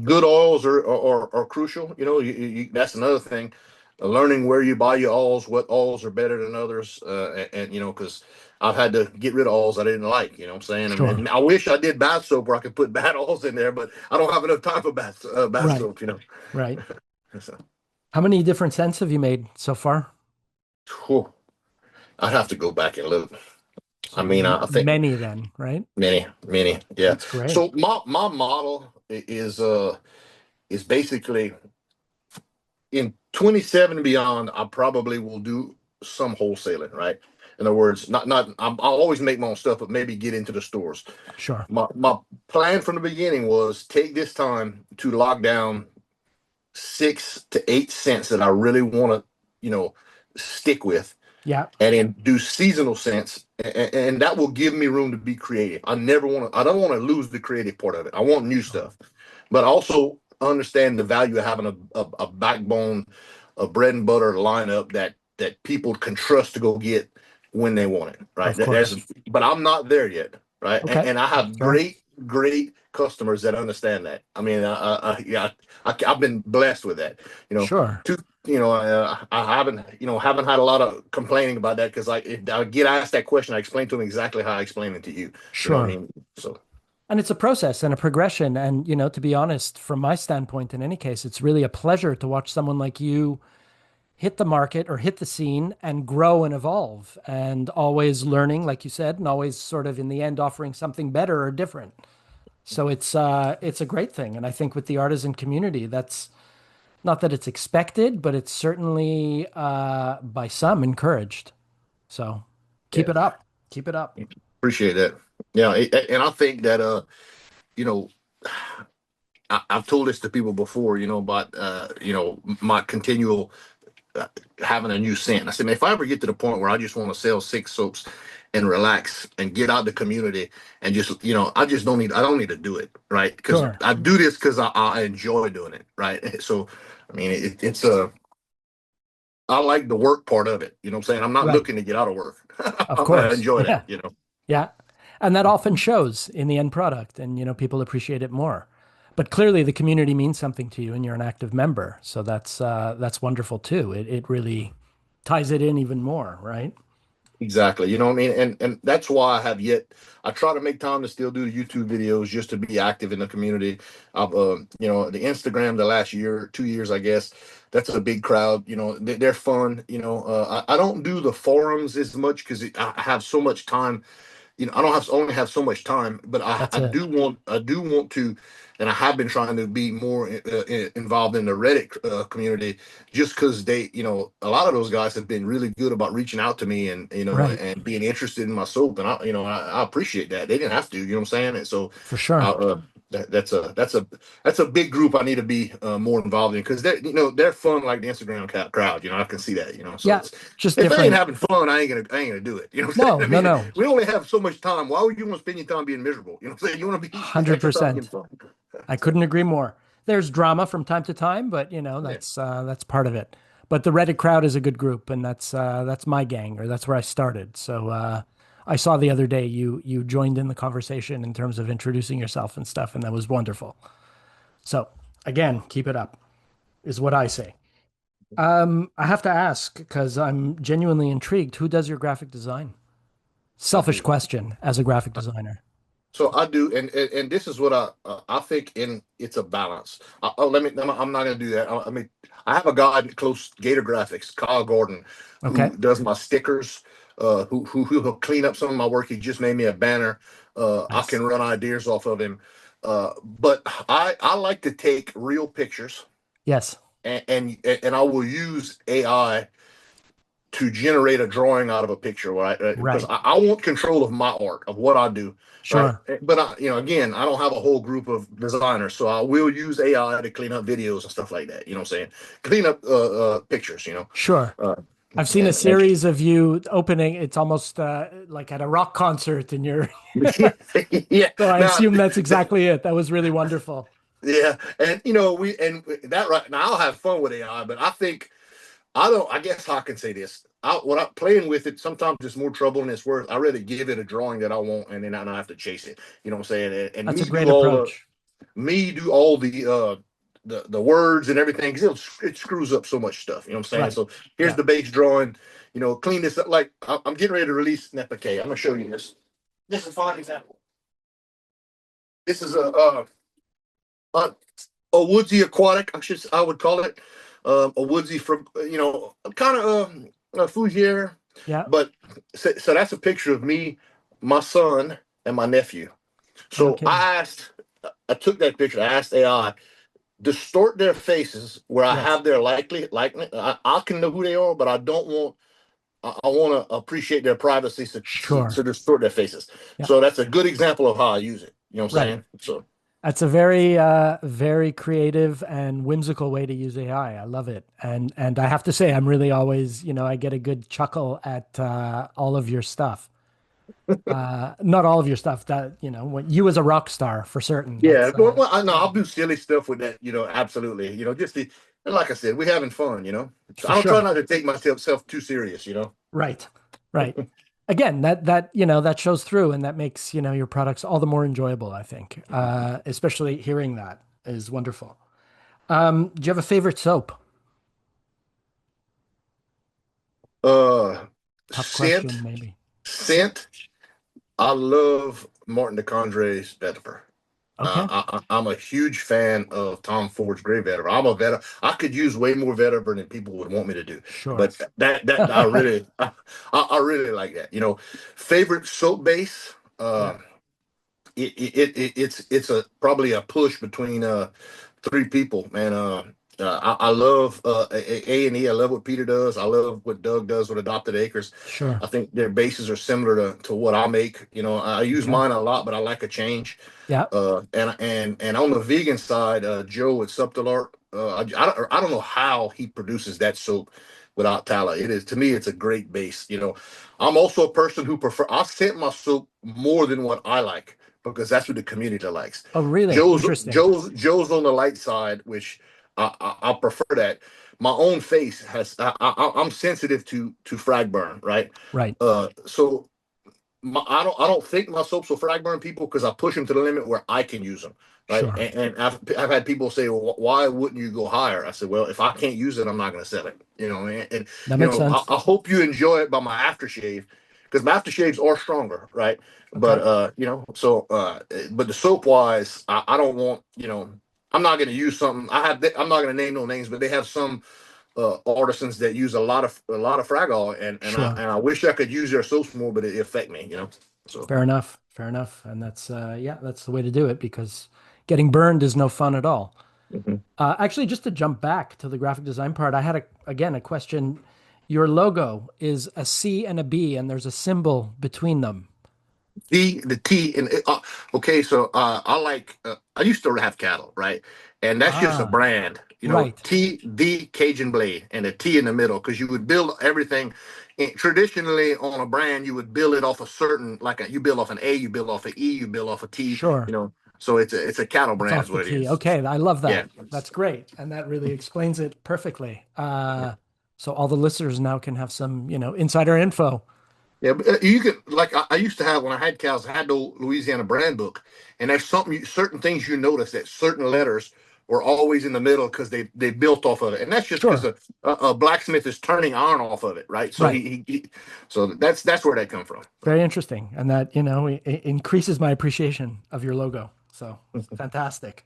Speaker 2: good oils are crucial. You know, that's another thing. Learning where you buy your oils, what oils are better than others, and you know, because I've had to get rid of oils I didn't like. You know what I'm saying?
Speaker 1: Sure.
Speaker 2: And I wish I did bath soap where I could put bad oils in there, but I don't have enough time for bath
Speaker 1: Right.
Speaker 2: soap. You know.
Speaker 1: Right.
Speaker 2: So,
Speaker 1: How many different scents have you made so far?
Speaker 2: whew, I'd have to go back and look. I
Speaker 1: So
Speaker 2: mean, I think
Speaker 1: many then, right?
Speaker 2: many, yeah.
Speaker 1: That's great.
Speaker 2: So my model is basically in 27 and beyond, I probably will do some wholesaling, right? In other words, I'll always make my own stuff, but maybe get into the stores.
Speaker 1: Sure.
Speaker 2: My plan from the beginning was take this time to lock down 6 to 8 cents that I really want to, you know, stick with,
Speaker 1: Yeah.
Speaker 2: and then do seasonal scents, and that will give me room to be creative. I don't want to lose the creative part of it. I want new
Speaker 1: Sure.
Speaker 2: stuff, but also understand the value of having a backbone, a bread and butter lineup that people can trust to go get when they want it. Right.
Speaker 1: Of course.
Speaker 2: But I'm not there yet. Right.
Speaker 1: Okay.
Speaker 2: And I
Speaker 1: That's
Speaker 2: have
Speaker 1: fair.
Speaker 2: great customers that understand that. I mean, yeah, I've been blessed with that. You know,
Speaker 1: Sure.
Speaker 2: two I haven't had a lot of complaining about that because if I get asked that question, I explain to them exactly how I explain it to you. You know what I
Speaker 1: Sure.
Speaker 2: mean? So
Speaker 1: And it's a process and a progression. And, to be honest, from my standpoint, in any case, it's really a pleasure to watch someone like you hit the market or hit the scene and grow and evolve and always learning, like you said, and always sort of in the end offering something better or different. So it's a great thing. And I think with the artisan community, that's not that it's expected, but it's certainly by some encouraged. So keep
Speaker 2: yeah,
Speaker 1: it up. Keep it up.
Speaker 2: appreciate that. Yeah, and I think that you know, I've told this to people before, you know, about my continual having a new scent. I said, man, if I ever get to the point where I just want to sell 6 soaps and relax and get out the community and just, I don't need to do it, right? Because
Speaker 1: Sure.
Speaker 2: I do this because I enjoy doing it, right? So, I mean, I like the work part of it. You know what I'm saying? I'm not
Speaker 1: Right.
Speaker 2: looking to get out of work.
Speaker 1: Of
Speaker 2: I
Speaker 1: course.
Speaker 2: enjoy that,
Speaker 1: Yeah.
Speaker 2: you know?
Speaker 1: Yeah. And that often shows in the end product and people appreciate it more. But clearly the community means something to you and you're an active member. So that's wonderful too. It really ties it in even more, right?
Speaker 2: Exactly. You know what I mean? And that's why I try to make time to still do the YouTube videos just to be active in the community. I've the Instagram the last year, 2 years, I guess, that's a big crowd. You know, they're fun. You know, I don't do the forums as much because I have so much time. You know, I don't have only have so much time, but
Speaker 1: That's
Speaker 2: I
Speaker 1: it.
Speaker 2: do want to and I have been trying to be more involved in the Reddit community, just because they, a lot of those guys have been really good about reaching out to me and
Speaker 1: Right.
Speaker 2: and being interested in my soap, and I appreciate that. They didn't have to, you know what I'm saying? And so,
Speaker 1: For
Speaker 2: I,
Speaker 1: sure.
Speaker 2: that's a big group I need to be more involved in, because they're fun like the Instagram crowd. I can see that. So
Speaker 1: Yeah,
Speaker 2: it's,
Speaker 1: just
Speaker 2: if I ain't
Speaker 1: different.
Speaker 2: having fun, I ain't gonna do it. You know what I'm saying?
Speaker 1: No,
Speaker 2: I
Speaker 1: no,
Speaker 2: mean,
Speaker 1: no.
Speaker 2: we only have so much time. Why would you want to spend your time being miserable? You know what I'm saying? You want to be extra time getting
Speaker 1: 100%.
Speaker 2: fun.
Speaker 1: I
Speaker 2: So
Speaker 1: couldn't agree more. There's drama from time to time, but
Speaker 2: yeah.
Speaker 1: that's part of it. But the Reddit crowd is a good group, and that's my gang, or that's where I started. So I saw the other day you joined in the conversation in terms of introducing yourself and stuff, and that was wonderful. So again, keep it up, is what I say. I have to ask because I'm genuinely intrigued. Who does your graphic design?
Speaker 2: I
Speaker 1: Selfish
Speaker 2: do.
Speaker 1: question as a graphic designer.
Speaker 2: So I do, and this is what I think, in it's a balance. I'm not gonna do that. I have a guy at Close Gator Graphics, Kyle Gordon,
Speaker 1: Okay.
Speaker 2: who does my stickers. Who'll clean up some of my work. He just made me a banner. I
Speaker 1: Nice.
Speaker 2: can run ideas off of him. But I like to take real pictures,
Speaker 1: Yes.
Speaker 2: and I will use AI to generate a drawing out of a picture, right? Because
Speaker 1: Right.
Speaker 2: I want control of my art, of what I do, right?
Speaker 1: Sure.
Speaker 2: But again, I don't have a whole group of designers, so I will use AI to clean up videos and stuff like that. You know what I'm saying? Clean up pictures.
Speaker 1: Sure.
Speaker 2: Uh,
Speaker 1: I've seen a
Speaker 2: and
Speaker 1: series of you opening. It's almost like at a rock concert, and you're.
Speaker 2: yeah.
Speaker 1: So I
Speaker 2: Now,
Speaker 1: assume that's exactly it. That was really wonderful.
Speaker 2: yeah, and that right now I'll have fun with AI, but I don't. I guess I can say this. When I'm playing with it, sometimes it's more trouble than it's worth. I rather give it a drawing that I want, and then I don't have to chase it. You know what I'm saying? And
Speaker 1: That's a great approach.
Speaker 2: me do all the words and everything, because it screws up so much stuff. You know what I'm saying?
Speaker 1: Right.
Speaker 2: So here's
Speaker 1: Yeah.
Speaker 2: the base drawing. Clean this up. Like I'm getting ready to release an FPK. I'm gonna show you this. This is a fine example. This is a, a woodsy aquatic. I would call it a woodsy, from kind of a fougere,
Speaker 1: Yeah.
Speaker 2: but so that's a picture of me, my son, and my nephew. So
Speaker 1: Okay.
Speaker 2: I took that picture. I asked AI distort their faces where I
Speaker 1: Yes.
Speaker 2: have their likeness. I can know who they are, but I don't want. I want to appreciate their privacy,
Speaker 1: Sure.
Speaker 2: to distort their faces.
Speaker 1: Yeah.
Speaker 2: So that's a good example of how I use it. You know what I'm
Speaker 1: Right.
Speaker 2: saying? So
Speaker 1: That's a very, very creative and whimsical way to use AI. I love it, and I have to say, I'm really always, I get a good chuckle at all of your stuff. Not all of your stuff. That when you as a rock star for certain.
Speaker 2: yeah,
Speaker 1: That's
Speaker 2: well, I know
Speaker 1: yeah,
Speaker 2: I'll do silly stuff with that. Absolutely. Just and like I said, we're having fun.
Speaker 1: for
Speaker 2: I don't try
Speaker 1: sure.
Speaker 2: not to take myself too serious.
Speaker 1: Right, right. Again, that shows through, and that makes your products all the more enjoyable. I think, especially hearing that is wonderful. Do you have a favorite soap?
Speaker 2: Uh,
Speaker 1: Tough question,
Speaker 2: scent,
Speaker 1: maybe.
Speaker 2: scent. I love Martin DeCondre's Vetiver.
Speaker 1: Okay,
Speaker 2: I'm a huge fan of Tom Ford's Gray Vetiver. I'm a vetiver. I could use way more vetiver than people would want me to do,
Speaker 1: sure.
Speaker 2: but that I really like that. Favorite soap base.
Speaker 1: Yeah,
Speaker 2: It's a probably a push between three people, man. I love A&E. I love what Peter does. I love what Doug does with Adopted Acres.
Speaker 1: sure.
Speaker 2: I think their bases are similar to what I make. I use
Speaker 1: Okay.
Speaker 2: mine a lot, but I like a change.
Speaker 1: Yeah.
Speaker 2: And on the vegan side, Joe at Subtle Art, I don't know how he produces that soap without tallow. It is, to me, it's a great base. I'm also a person who I scent my soap more than what I like, because that's what the community likes.
Speaker 1: Oh, really? Interesting.
Speaker 2: Joe's on the light side, which I prefer that. My own face I'm sensitive to frag burn, right?
Speaker 1: Right.
Speaker 2: So I don't think my soaps will frag burn people, because I push them to the limit where I can use them, right?
Speaker 1: Sure.
Speaker 2: And I've had people say, well, why wouldn't you go higher? I said, well, if I can't use it, I'm not going to sell it. And
Speaker 1: That makes sense.
Speaker 2: I hope you enjoy it by my aftershave, because my aftershaves are stronger, right? But
Speaker 1: Okay.
Speaker 2: but the soap wise, I don't want, I'm not going to use something. I'm not going to name no names, but they have some artisans that use a lot of fragile,
Speaker 1: Sure.
Speaker 2: and I wish I could use their soaps more, but it affect me. So
Speaker 1: Fair enough. Fair enough. And that's yeah, that's the way to do it because Getting burned is no fun at all.
Speaker 2: Mhm.
Speaker 1: Actually, just to jump back to the graphic design part, I had again a question. Your logo is a C and a B, and there's a symbol between them.
Speaker 2: The T and okay, so I used to have cattle, right? And that's just a
Speaker 1: Ah,
Speaker 2: brand,
Speaker 1: right.
Speaker 2: T the Cajun blade and a T in the middle because you would build everything traditionally on a brand. You would build it off a certain you build off an A, you build off an E, you build off a T,
Speaker 1: Sure.
Speaker 2: So it's a cattle
Speaker 1: It's
Speaker 2: brand
Speaker 1: off
Speaker 2: is
Speaker 1: the
Speaker 2: what it
Speaker 1: T.
Speaker 2: is.
Speaker 1: Okay, I love
Speaker 2: Yeah.
Speaker 1: that. That's great. And that really explains it perfectly. So all the listeners now can have some, insider info.
Speaker 2: Yeah, but you could I used to have when I had cows. I had the Louisiana brand book, and there's certain things you notice that certain letters were always in the middle because they built off of it, and that's just because
Speaker 1: Sure.
Speaker 2: a blacksmith is turning iron off of it, right? So
Speaker 1: Right.
Speaker 2: so that's where that come from.
Speaker 1: Very interesting. And that, it increases my appreciation of your logo. So fantastic.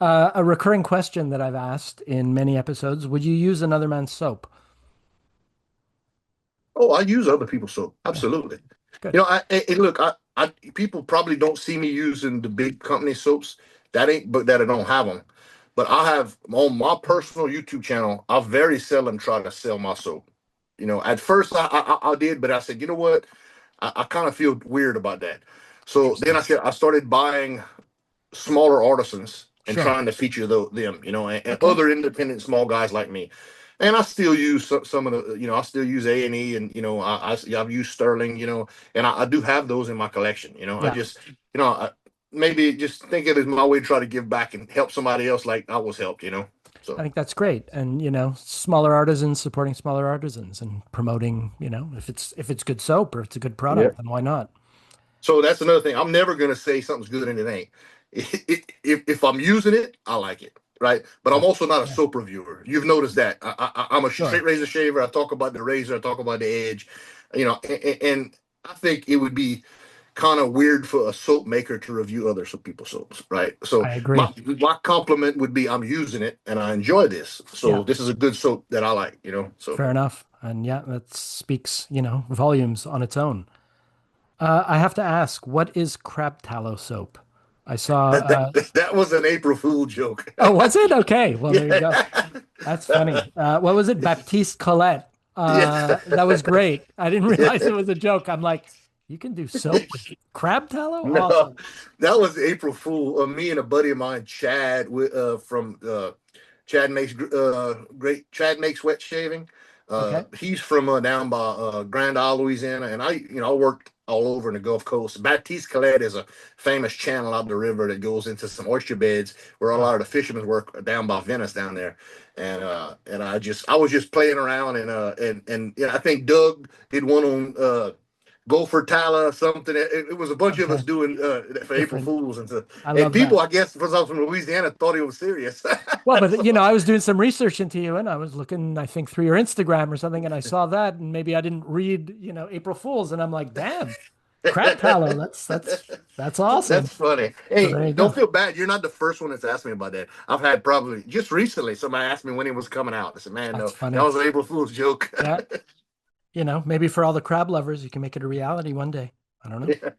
Speaker 1: A recurring question that I've asked in many episodes, would you use another man's soap?
Speaker 2: Oh, I use other people's soap,
Speaker 1: Yeah,
Speaker 2: absolutely.
Speaker 1: good.
Speaker 2: Look, I people probably don't see me using the big company soaps. That ain't, but that I don't have them. But I have on my personal YouTube channel. I very seldom try to sell my soap. At first I did, but I said, you know what? I kind of feel weird about that. So then
Speaker 1: Interesting.
Speaker 2: I started buying smaller artisans and
Speaker 1: Sure.
Speaker 2: trying to feature them, and
Speaker 1: Okay.
Speaker 2: other independent small guys like me. And I still use some of the, I still use A&E, and I've used Sterling, and I do have those in my collection. I
Speaker 1: Yeah,
Speaker 2: just, maybe just think of it as my way to try to give back and help somebody else like I was helped.
Speaker 1: I
Speaker 2: So
Speaker 1: think that's great. And, smaller artisans supporting smaller artisans and promoting, if it's good soap or if it's a good
Speaker 2: yeah.
Speaker 1: product, then why not?
Speaker 2: So that's another thing. I'm never gonna say something's good and it ain't. If I'm using it, I like it, right? But I'm
Speaker 1: Yeah.
Speaker 2: also not a
Speaker 1: Yeah.
Speaker 2: soap reviewer. You've noticed that. I'm a straight
Speaker 1: Sure.
Speaker 2: razor shaver. I talk about the razor. I talk about the edge. And I think it would be kind of weird for a soap maker to review other people's soaps, right? So
Speaker 1: I
Speaker 2: my
Speaker 1: agree.
Speaker 2: my compliment would be I'm using it and I enjoy this.
Speaker 1: Yeah.
Speaker 2: So this is a good soap that I like. So
Speaker 1: Fair enough. And yeah, that speaks, volumes on its own. I have to ask, what is crab tallow soap? I saw,
Speaker 2: that was an April Fool joke.
Speaker 1: oh, was it? Okay. Well, there you go.
Speaker 2: Yeah.
Speaker 1: That's funny. What was it? Baptiste Colette.
Speaker 2: Yeah.
Speaker 1: That was great. I didn't realize
Speaker 2: Yeah.
Speaker 1: it was a joke. I'm like, you can do soap with crab tallow?
Speaker 2: No,
Speaker 1: Awesome.
Speaker 2: that was April Fool. Me and a buddy of mine, Chad, from Chad makes wet shaving.
Speaker 1: Okay.
Speaker 2: He's from down by Grand Isle, Louisiana, and I worked all over in the Gulf Coast. Baptiste Colette is a famous channel out the river that goes into some oyster beds where a lot
Speaker 1: Ah,
Speaker 2: of the fishermen work down by Venice down there. And I was just playing around and I think Doug did one on Gopher Tyler or something. It was a bunch of us
Speaker 1: okay.
Speaker 2: doing for April
Speaker 1: Different.
Speaker 2: Fools,
Speaker 1: I
Speaker 2: and
Speaker 1: love
Speaker 2: people,
Speaker 1: that.
Speaker 2: I guess, because I was from Louisiana, thought he was serious.
Speaker 1: Well, but
Speaker 2: So,
Speaker 1: I was doing some research into you and I was looking, I think, through your Instagram or something, and I saw that, and maybe I didn't read, April Fools, and I'm like, damn, crab tallow. That's awesome.
Speaker 2: that's funny.
Speaker 1: So
Speaker 2: Hey,
Speaker 1: there you
Speaker 2: don't
Speaker 1: go.
Speaker 2: feel bad. You're not the first one that's asked me about that. I've had probably just recently somebody asked me when it was coming out. I said, "Man,
Speaker 1: That's
Speaker 2: no, that
Speaker 1: funny.
Speaker 2: was an April Fool's joke."
Speaker 1: Yeah. Maybe for all the crab lovers, you can make it a reality one day. I don't know.
Speaker 2: Yeah.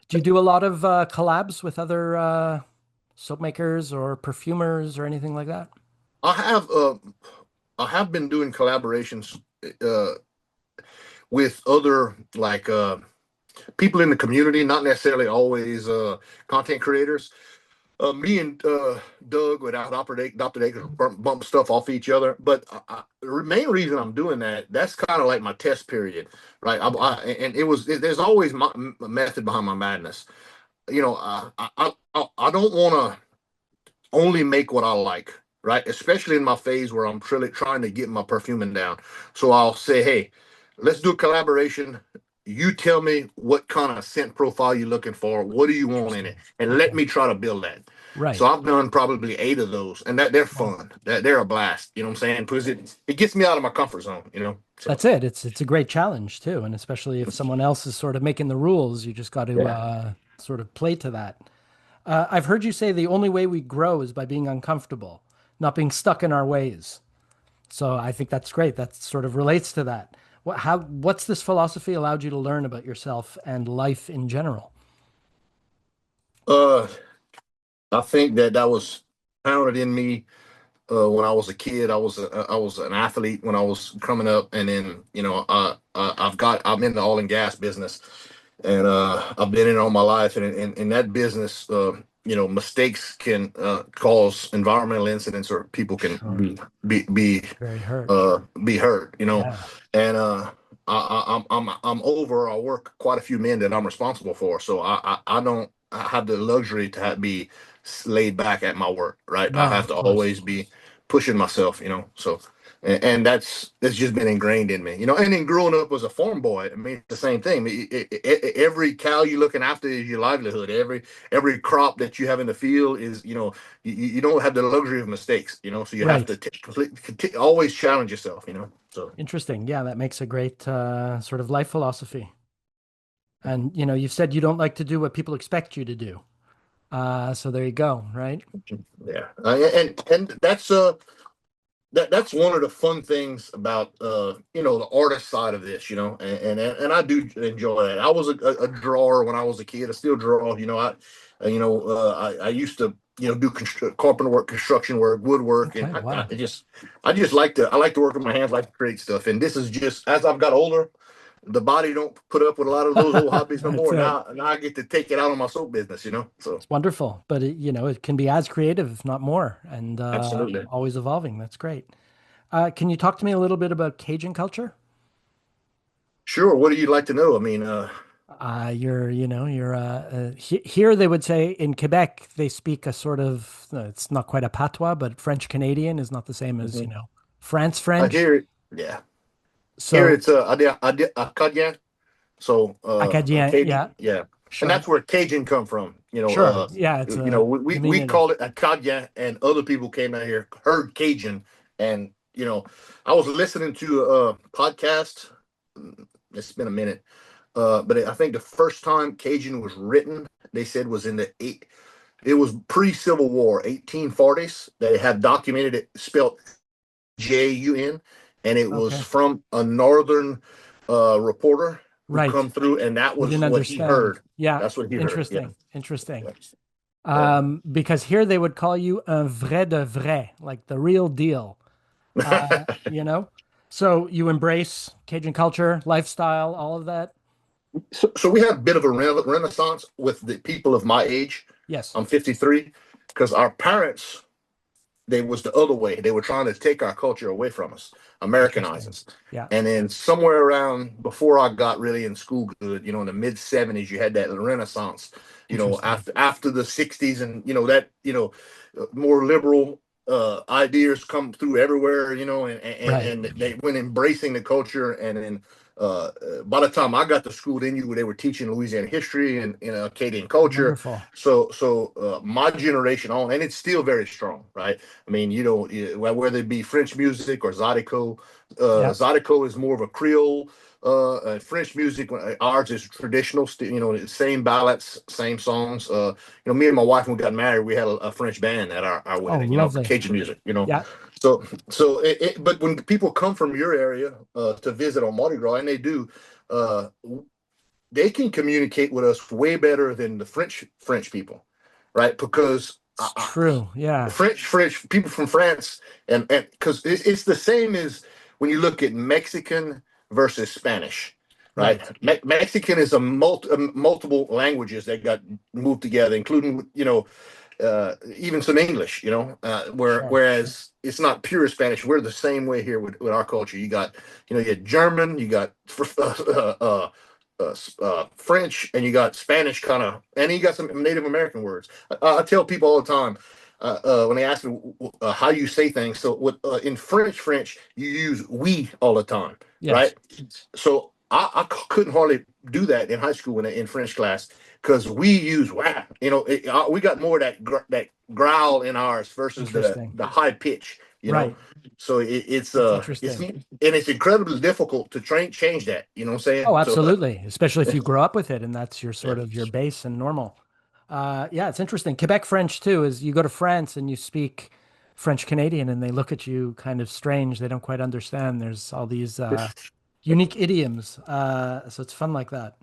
Speaker 1: Do you do a lot of collabs with other soap makers or perfumers or anything like that?
Speaker 2: I have uh, I have been doing collaborations uh, with other people in the community, not necessarily always content creators. Me and Doug without Dr. Akers bump stuff off each other. But the main reason I'm doing that's kind of like my test period, right?
Speaker 1: Okay.
Speaker 2: And there's always my method behind my madness. I don't want to only make what I like, right? Especially in my phase where I'm really trying to get my perfuming down. So I'll say, hey, let's do a collaboration. You tell me what kind of scent profile you're looking for. What do you want in it?
Speaker 1: Interesting.
Speaker 2: And let
Speaker 1: Okay.
Speaker 2: me try to build that.
Speaker 1: Right.
Speaker 2: So I've done probably 8 of those, and they're
Speaker 1: Wow.
Speaker 2: fun. They're a blast. You know what I'm saying? Because it gets me out of my comfort zone. So
Speaker 1: That's it. It's a great challenge too, and especially if someone else is sort of making the rules, you just got to
Speaker 2: yeah.
Speaker 1: sort of play to that. I've heard you say the only way we grow is by being uncomfortable, not being stuck in our ways. So I think that's great. That sort of relates to that. What's this philosophy allowed you to learn about yourself and life in general?
Speaker 2: Uh I think that that was pounded in me when I was a kid. I was an athlete when I was coming up, and then I'm in the oil and gas business, and I've been in it all my life. And in that business, mistakes can cause environmental incidents, or people can
Speaker 1: Sure.
Speaker 2: be be
Speaker 1: Very hurt.
Speaker 2: be hurt.
Speaker 1: Yeah.
Speaker 2: And I'm over. I work quite a few men that I'm responsible for, so I don't have the luxury to be laid back at my work. Right, I
Speaker 1: No,
Speaker 2: have
Speaker 1: of
Speaker 2: to
Speaker 1: course.
Speaker 2: always be pushing myself. So. And that's just been ingrained in me. And then growing up as a farm boy, I mean, the same thing. Every cow you're looking after is your livelihood. Every crop that you have in the field is, you don't have the luxury of mistakes. So you have
Speaker 1: Right.
Speaker 2: to always challenge yourself. So
Speaker 1: Interesting. Yeah, that makes a great sort of life philosophy. And you've said you don't like to do what people expect you to do. So there you go, right?
Speaker 2: yeah, and that's one of the fun things about the artist side of this, and I do enjoy that. I was a drawer when I was a kid. I still draw. I used to do carpenter work, construction work, woodwork, and
Speaker 1: Okay, wow.
Speaker 2: I just like to work with my hands, like to create stuff. And this is just as I've got older, the body don't put up with a lot of those old hobbies no
Speaker 1: That's
Speaker 2: more.
Speaker 1: it.
Speaker 2: Now I get to take it out on my soap business, so
Speaker 1: It's wonderful, but it can be as creative, if not more, and
Speaker 2: absolutely.
Speaker 1: always evolving. That's great. Can you talk to me a little bit about Cajun culture?
Speaker 2: Sure. What do you like to know? I mean,
Speaker 1: Here they would say in Quebec, they speak a sort of, it's not quite a patois, but French Canadian is not the same as,
Speaker 2: mhm.
Speaker 1: France
Speaker 2: I
Speaker 1: French.
Speaker 2: hear it. Yeah. Here
Speaker 1: So
Speaker 2: it's Acadien, so
Speaker 1: Acadien,
Speaker 2: Acadian,
Speaker 1: yeah,
Speaker 2: yeah, and
Speaker 1: sure.
Speaker 2: that's where Cajun come from.
Speaker 1: Sure. Yeah, it's a
Speaker 2: We
Speaker 1: diminutive.
Speaker 2: call it Acadien, and other people came down here heard Cajun, and I was listening to a podcast. It's been a minute, but I think the first time Cajun was written, they said was in the eight. It was pre-Civil War, 1840s. They have documented it, spelled Jun, and it was
Speaker 1: Okay.
Speaker 2: from a northern reporter who
Speaker 1: Right.
Speaker 2: come through, and that
Speaker 1: He
Speaker 2: was
Speaker 1: didn't
Speaker 2: what he
Speaker 1: understand.
Speaker 2: heard.
Speaker 1: Yeah.
Speaker 2: That's what he heard. Yeah,
Speaker 1: Interesting. Interesting.
Speaker 2: yeah.
Speaker 1: Because here they would call you un vrai de vrai, like the real deal. You know? So you embrace Cajun culture, lifestyle, all of that?
Speaker 2: So we have a bit of a renaissance with the people of my age.
Speaker 1: Yes.
Speaker 2: I'm 53 because our parents, they was the other way. They were trying to take our culture away from us, Americanize
Speaker 1: Interesting.
Speaker 2: us.
Speaker 1: Yeah.
Speaker 2: And then somewhere around before I got really in school good, in the mid 70s, you had that Renaissance,
Speaker 1: Interesting.
Speaker 2: after the 60s, and more liberal ideas come through everywhere,
Speaker 1: Right.
Speaker 2: and they went embracing the culture. And then by the time I got to school, they knew they were teaching Louisiana history and Acadian culture.
Speaker 1: Wonderful.
Speaker 2: So my generation on, and it's still very strong, right? I mean, whether it be French music or Zydeco,
Speaker 1: Yeah.
Speaker 2: Zydeco is more of a Creole. French music, ours is traditional. Same ballads, same songs. Me and my wife, when we got married, we had a French band at our
Speaker 1: Oh,
Speaker 2: wedding.
Speaker 1: lovely.
Speaker 2: Cajun music.
Speaker 1: Yeah.
Speaker 2: But when people come from your area to visit on Mardi Gras, and they do, uh, they can communicate with us way better than the French people, right? Because
Speaker 1: It's true. Yeah.
Speaker 2: French people from France, and because it's the same as when you look at Mexican versus Spanish, right?
Speaker 1: Right.
Speaker 2: Mexican is multiple languages that got moved together, including even some English,
Speaker 1: Sure.
Speaker 2: whereas it's not pure Spanish. We're the same way here with our culture. You got German, you got French, and you got Spanish kind of, and you got some Native American words. I tell people all the time when they ask me how you say things. So in French, you use we all the time,
Speaker 1: Yes.
Speaker 2: right? So I couldn't hardly do that in high school in French class because we use wow. We got more of that growl in ours versus the
Speaker 1: Interesting.
Speaker 2: the high pitch.
Speaker 1: Right.
Speaker 2: So
Speaker 1: That's
Speaker 2: it's
Speaker 1: interesting.
Speaker 2: and it's incredibly difficult to change that. You know what I'm saying?
Speaker 1: Oh,
Speaker 2: So
Speaker 1: absolutely. Especially if you grow up with it and that's your
Speaker 2: yeah.
Speaker 1: sort of your base and normal. Yeah, it's interesting. Quebec French too is you go to France and you speak French Canadian and they look at you kind of strange. They don't quite understand. There's all these unique idioms. So it's fun like that.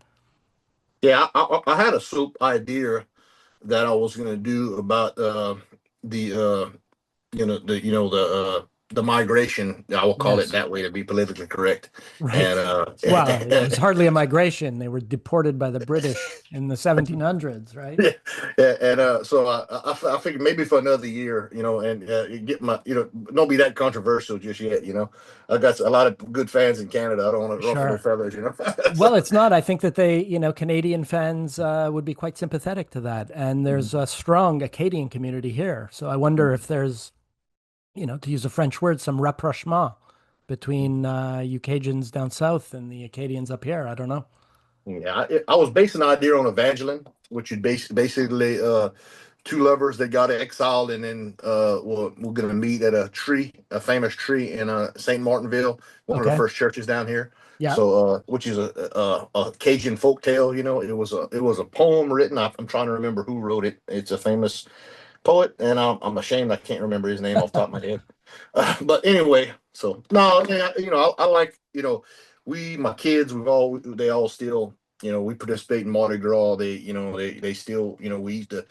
Speaker 2: Yeah, I had a soup idea that I was going to do about the the migration. I will call it
Speaker 1: Yes.
Speaker 2: that way to be politically correct.
Speaker 1: Right.
Speaker 2: And
Speaker 1: Well, it was hardly a migration. They were deported by the British in the 1700s, right?
Speaker 2: yeah, yeah, and so I figured maybe for another year, and get my, don't be that controversial just yet. I got a lot of good fans in Canada. I don't want to ruffle no
Speaker 1: Sure.
Speaker 2: feathers.
Speaker 1: Well,
Speaker 2: So,
Speaker 1: it's not. I think that Canadian fans would be quite sympathetic to that. And there's a strong Acadian community here. So I wonder if there's, to use a French word, some rapprochement between you Cajuns down south and the Acadians up here. I don't know.
Speaker 2: yeah, I was basing the idea on Evangeline, which would basically two lovers that got exiled and then we're going to meet at a famous tree in St. Martinville, one of the
Speaker 1: Okay.
Speaker 2: first churches down here.
Speaker 1: Yeah.
Speaker 2: So, which is a Cajun folk tale. It was a poem written. I'm trying to remember who wrote it. It's a famous poet, and I'm ashamed I can't remember his name off the top of my head. But anyway, so no, I like my kids, they all still we participate in Mardi Gras. They still we eat the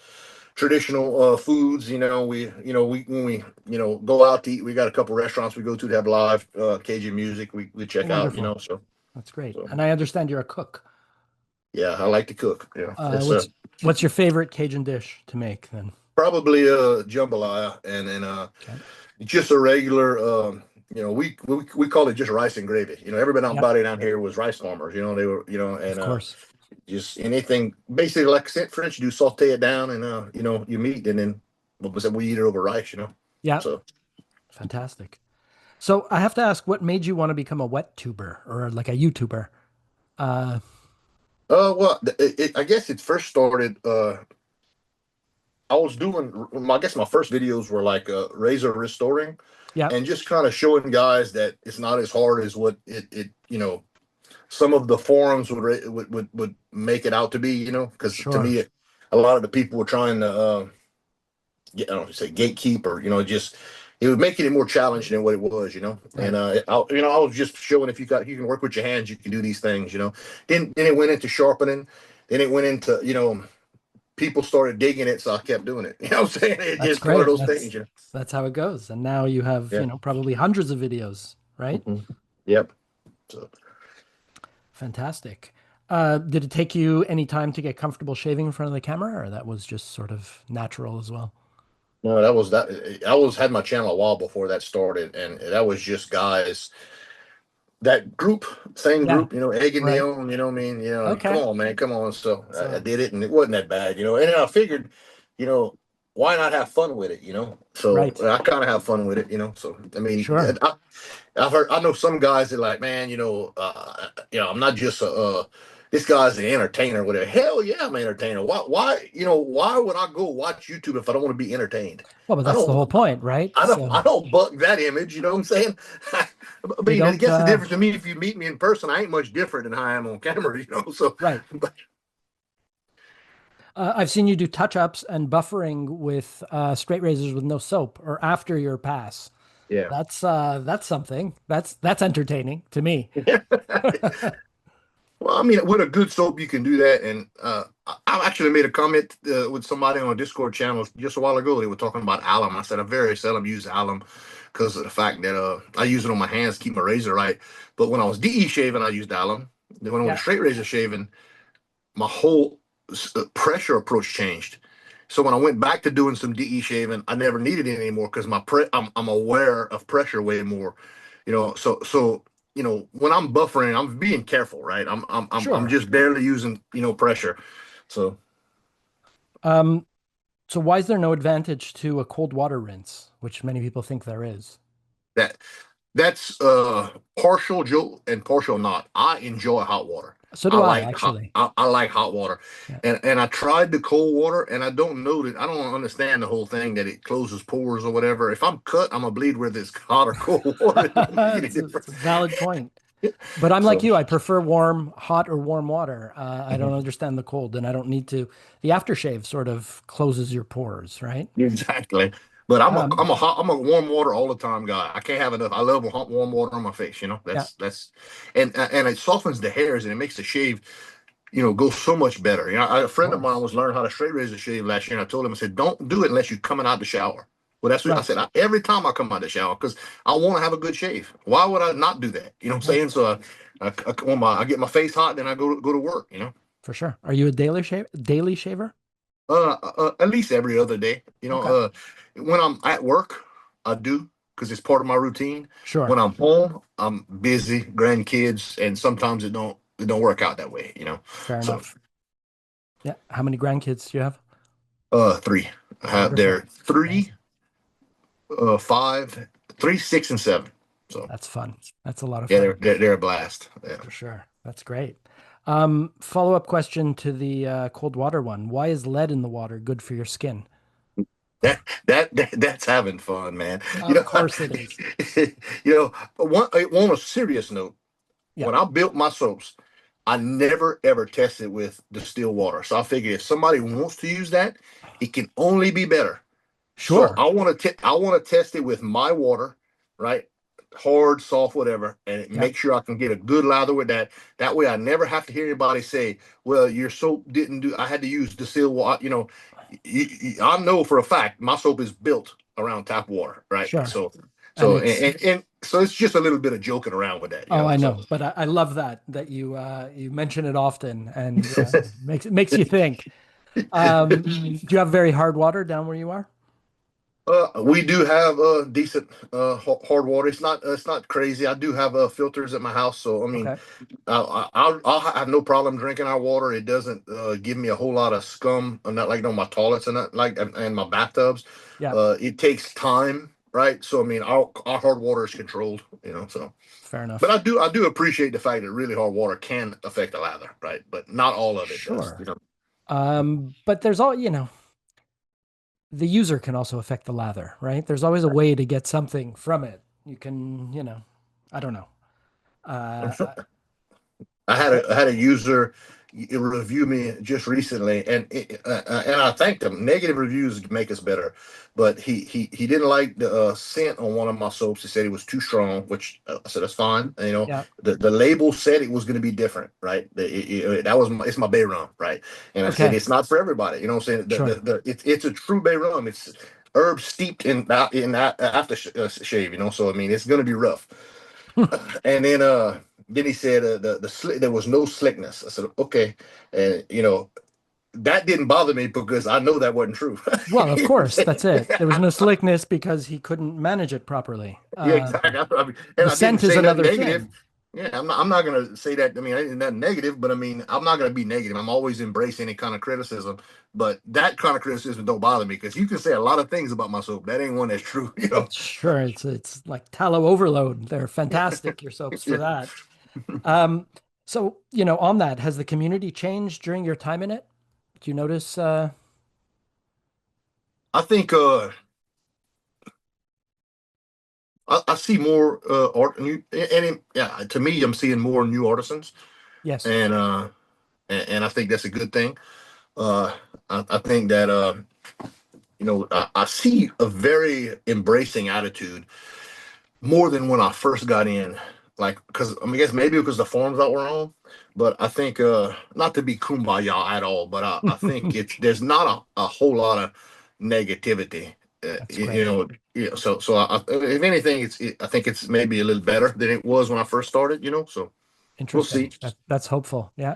Speaker 2: traditional foods. We when we go out to eat, we got a couple restaurants we go to that have live Cajun music. We check out.
Speaker 1: Wonderful.
Speaker 2: So
Speaker 1: That's great.
Speaker 2: so
Speaker 1: And I understand you're a cook.
Speaker 2: yeah, I like to cook. Yeah,
Speaker 1: Uh,
Speaker 2: it's
Speaker 1: what's what's your favorite Cajun dish to make then?
Speaker 2: probably jambalaya and
Speaker 1: Okay.
Speaker 2: just a regular we call it just rice and gravy.
Speaker 1: Yep.
Speaker 2: Everybody down here was rice farmers. They were
Speaker 1: Of
Speaker 2: and
Speaker 1: course.
Speaker 2: just anything basically like I said French, you saute it down and you meat, and then what was it, we eat it over rice.
Speaker 1: Yeah.
Speaker 2: So
Speaker 1: Fantastic. So I have to ask, what made you want to become a wet tuber or like a YouTuber? Uh,
Speaker 2: well I guess it first started I was doing I guess my first videos were like razor restoring
Speaker 1: yeah,
Speaker 2: and just kind of showing guys that it's not as hard as what it some of the forums would make it out to be, because to
Speaker 1: sure.
Speaker 2: me, a lot of the people were trying to, I don't know, say gatekeep, or just it was making it more challenging than what it was. And
Speaker 1: Right.
Speaker 2: I was just showing if you can work with your hands, you can do these things. Then it went into sharpening, then it went into people started digging it, so I kept doing it. You know what I'm saying? It's
Speaker 1: That's
Speaker 2: just one of
Speaker 1: great.
Speaker 2: those
Speaker 1: That's
Speaker 2: things.
Speaker 1: that's how it goes. And now you have,
Speaker 2: Yeah.
Speaker 1: probably hundreds of videos, right?
Speaker 2: Mhm. Yep. So
Speaker 1: Fantastic. Did it take you any time to get comfortable shaving in front of the camera, or that was just sort of natural as well?
Speaker 2: no, that was that. I was had my channel a while before that started, and that was just guys that group, same
Speaker 1: Yeah,
Speaker 2: group, egging me
Speaker 1: right.
Speaker 2: on, I mean, come
Speaker 1: Okay.
Speaker 2: on, man, come on. So I
Speaker 1: So,
Speaker 2: did it and it wasn't that bad. And then I figured, you know, why not have fun with it? So
Speaker 1: right.
Speaker 2: I kind of have fun with it. So, I mean,
Speaker 1: Sure.
Speaker 2: I know some guys that like, man, I'm not just this guy's an entertainer with a hell yeah, I'm an entertainer. Why would I go watch YouTube if I don't want to be entertained?
Speaker 1: Well, but
Speaker 2: I
Speaker 1: that's the
Speaker 2: don't,
Speaker 1: whole point, right?
Speaker 2: I
Speaker 1: So
Speaker 2: don't buck that image. You know what I'm saying? I
Speaker 1: you
Speaker 2: mean, I
Speaker 1: don't,
Speaker 2: guess the difference to me, if you meet me in person, I ain't much different than how I am on camera. So,
Speaker 1: right.
Speaker 2: but
Speaker 1: I've seen you do touch-ups and buffering with straight razors with no soap or after your pass.
Speaker 2: yeah.
Speaker 1: That's something. That's entertaining to me.
Speaker 2: Well, I mean, with a good soap, you can do that. And I actually made a comment with somebody on a Discord channel just a while ago. They were talking about alum. I said I very seldom use alum because of the fact that I use it on my hands to keep my razor right. But when I was DE shaving, I used alum. Then when I went
Speaker 1: Yeah,
Speaker 2: to straight razor shaving, my whole pressure approach changed. So when I went back to doing some DE shaving, I never needed it anymore because I'm aware of pressure way more. So when I'm buffering, I'm being careful, right? I'm
Speaker 1: sure.
Speaker 2: just barely using pressure. So
Speaker 1: Um, so why is there no advantage to a cold water rinse, which many people think there is?
Speaker 2: that that's partial Joe and partial not. I enjoy hot water.
Speaker 1: So
Speaker 2: I
Speaker 1: do I,
Speaker 2: like hot.
Speaker 1: actually.
Speaker 2: I like hot water,
Speaker 1: Yeah.
Speaker 2: and I tried the cold water, and I don't know that I don't understand the whole thing that it closes pores or whatever. If I'm cut, I'm gonna bleed whether it's hot or cold water. It don't make any
Speaker 1: It's
Speaker 2: difference.
Speaker 1: a valid point. But I'm like
Speaker 2: So
Speaker 1: you. I prefer warm, hot or warm water. I don't
Speaker 2: mhm.
Speaker 1: understand the cold, and I don't need to. The aftershave sort of closes your pores, right?
Speaker 2: Exactly. But
Speaker 1: Um,
Speaker 2: I'm a warm water all the time guy. I can't have enough. I love warm water on my face.
Speaker 1: yeah,
Speaker 2: That's and it softens the hairs and it makes the shave. go so much better. A
Speaker 1: Of
Speaker 2: friend of mine
Speaker 1: course.
Speaker 2: was learning how to straight razor shave last year, and I told him, I said, don't do it unless you're coming out the shower. Well, that's what I
Speaker 1: Right.
Speaker 2: said. Every time I come out the shower, because I want to have a good shave. Why would I not do that? You know what I'm
Speaker 1: Yeah,
Speaker 2: saying? So I get my face hot, then I go to work.
Speaker 1: for sure. Are you a daily shaver?
Speaker 2: At least every other day.
Speaker 1: Okay.
Speaker 2: When I'm at work, I do because it's part of my routine.
Speaker 1: Sure.
Speaker 2: When I'm home, I'm busy, grandkids, and sometimes it don't work out that way.
Speaker 1: Fair
Speaker 2: So
Speaker 1: enough. Yeah. How many grandkids do you have?
Speaker 2: three. I have
Speaker 1: Wonderful.
Speaker 2: there three,
Speaker 1: Amazing.
Speaker 2: 5, 3, 6, and 7. So
Speaker 1: That's fun. That's a lot of
Speaker 2: yeah,
Speaker 1: fun.
Speaker 2: they're a blast. Yeah.
Speaker 1: For sure. That's great. Follow-up question to the cold water one. Why is lead in the water good for your skin?
Speaker 2: That's having fun, man. You
Speaker 1: Of
Speaker 2: know,
Speaker 1: course it is.
Speaker 2: on a serious note,
Speaker 1: Yeah.
Speaker 2: when I built my soaps, I never ever tested with distilled water. So I figured if somebody wants to use that, it can only be better. So
Speaker 1: Sure.
Speaker 2: I want to test it with my water, right? Hard, soft, whatever, and
Speaker 1: Yeah.
Speaker 2: make sure I can get a good lather with that. That way, I never have to hear anybody say, "Well, your soap didn't do." I had to use distilled water. I know for a fact my soap is built around tap water, right?
Speaker 1: Sure.
Speaker 2: So,
Speaker 1: And
Speaker 2: so
Speaker 1: it's
Speaker 2: and so it's just a little bit of joking around with that,
Speaker 1: oh, I
Speaker 2: So
Speaker 1: know, but I love that you mention it often and makes you think. Do you have very hard water down where you are?
Speaker 2: We do have decent hard water. It's not crazy. I do have filters at my house, so I mean,
Speaker 1: Okay.
Speaker 2: I'll have no problem drinking our water. It doesn't give me a whole lot of scum. I'm not like on my toilets and that, like and my bathtubs.
Speaker 1: Yeah.
Speaker 2: It takes time, right? So I mean, our hard water is controlled, So,
Speaker 1: Fair
Speaker 2: but
Speaker 1: enough.
Speaker 2: I do appreciate the fact that really hard water can affect the lather, right? But not all of it does,
Speaker 1: Sure. But there's the user can also affect the lather, right? There's always a way to get something from it. You can, I don't know. Uh,
Speaker 2: I had a user review me just recently, and I thanked him. Negative reviews make us better, but he didn't like the scent on one of my soaps. He said it was too strong, which I said that's fine.
Speaker 1: yeah.
Speaker 2: The label said it was going to be different, right? That was it's my bay rum, right? And I said
Speaker 1: Okay.
Speaker 2: it's not for everybody. You know what I'm saying?
Speaker 1: Sure.
Speaker 2: It's a true bay rum. It's herbs steeped in after shave. So I mean it's going to be rough. And then he said there was no slickness. I said okay, and that didn't bother me because I know that wasn't true.
Speaker 1: Well, of
Speaker 2: You know what I'm
Speaker 1: course,
Speaker 2: saying?
Speaker 1: that's it. There was no slickness because he couldn't manage it properly.
Speaker 2: Yeah, exactly. And
Speaker 1: The
Speaker 2: I didn't
Speaker 1: scent is
Speaker 2: say nothing
Speaker 1: another
Speaker 2: negative.
Speaker 1: thing.
Speaker 2: Yeah, I'm not gonna say that. I mean, I ain't nothing negative, but I mean, I'm not gonna be negative. I'm always embrace any kind of criticism, but that kind of criticism don't bother me because you can say a lot of things about my soap. That ain't one that's true.
Speaker 1: Sure, it's like tallow overload. They're fantastic, your soaps for
Speaker 2: Yeah.
Speaker 1: that. Um, so, on that, has the community changed during your time in it? Do you notice
Speaker 2: I think I see more art yeah, to me I'm seeing more new artisans,
Speaker 1: yes.
Speaker 2: and I think that's a good thing. uh I think that I see a very embracing attitude more than when I first got in. Like, because I guess maybe because the forms that were on, but I think not to be kumbaya at all, but I think there's not a whole lot of negativity.
Speaker 1: That's great.
Speaker 2: If anything, I think it's maybe a little better than it was when I first started. So we'll see.
Speaker 1: Interesting. That's hopeful. Yeah.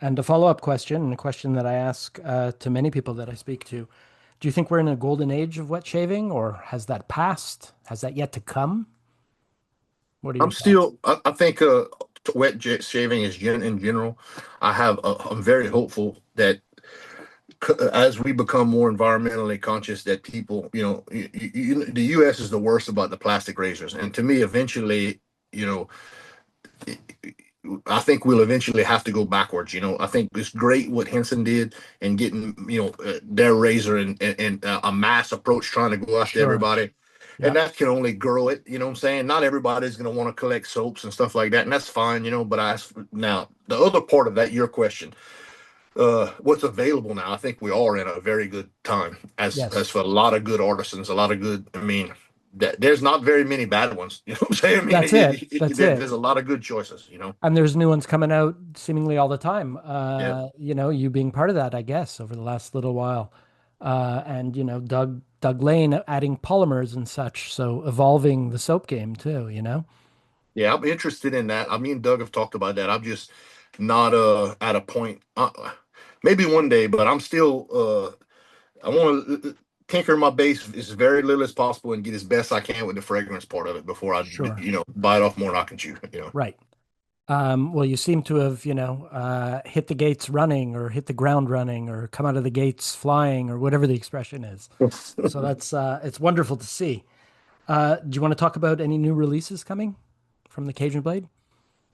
Speaker 1: And a follow-up question, and a question that I ask to many people that I speak to. Do you think we're in a golden age of wet shaving, or has that passed? Has that yet to come? What are your
Speaker 2: I'm
Speaker 1: thoughts?
Speaker 2: still. I think wet jet shaving is in general. I'm very hopeful that as we become more environmentally conscious, that people, the U.S. is the worst about the plastic razors, and to me, eventually, you know, I think we'll eventually have to go backwards. I think it's great what Henson did and getting, their razor and a mass approach trying to go after
Speaker 1: Sure.
Speaker 2: everybody. And
Speaker 1: Yeah.
Speaker 2: that can only grow it. You know what I'm saying? Not everybody's going to want to collect soaps and stuff like that. And that's fine, but now the other part of that, your question, what's available now, I think we are in a very good time as
Speaker 1: Yes.
Speaker 2: for a lot of good artisans, a lot of good. I mean, there's not very many bad ones. You know what I'm saying? I mean,
Speaker 1: That's it. That's it.
Speaker 2: there's a lot of good choices.
Speaker 1: And there's new ones coming out seemingly all the time.
Speaker 2: Yeah.
Speaker 1: You being part of that, I guess, over the last little while. And Doug Lane adding polymers and such, so evolving the soap game too.
Speaker 2: Yeah, I'm interested in that. Me and Doug have talked about that. I'm just not at a point. Maybe one day, but I'm still I want to tinker my base as very little as possible and get as best I can with the fragrance part of it before I
Speaker 1: Sure.
Speaker 2: bite off more than I can chew.
Speaker 1: Right. Well, you seem to have, hit the gates running or hit the ground running or come out of the gates flying or whatever the expression is. So that's it's wonderful to see. Do you want to talk about any new releases coming from the Cajun Blade?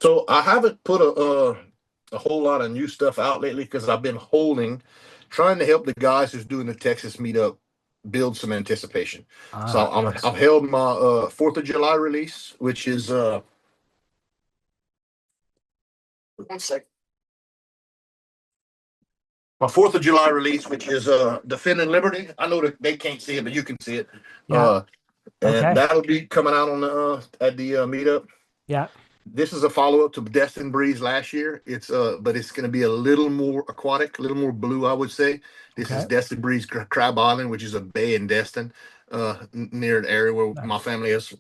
Speaker 2: So I haven't put a whole lot of new stuff out lately because I've been trying to help the guys who's doing the Texas meetup build some anticipation. So
Speaker 1: Ah,
Speaker 2: I've
Speaker 1: yes.
Speaker 2: held my Fourth of July release, which is one sec. My Fourth of July release, which is Defending Liberty. I know that they can't see it, but you can see it.
Speaker 1: Yeah.
Speaker 2: Uh, and
Speaker 1: Okay.
Speaker 2: that'll be coming out on the at the meetup.
Speaker 1: Yeah.
Speaker 2: This is a follow up to Destin Breeze last year. But it's going to be a little more aquatic, a little more blue, I would say. This is
Speaker 1: Okay.
Speaker 2: Destin Breeze Crab Island, which is a bay in Destin, near an area where my
Speaker 1: Nice.
Speaker 2: family has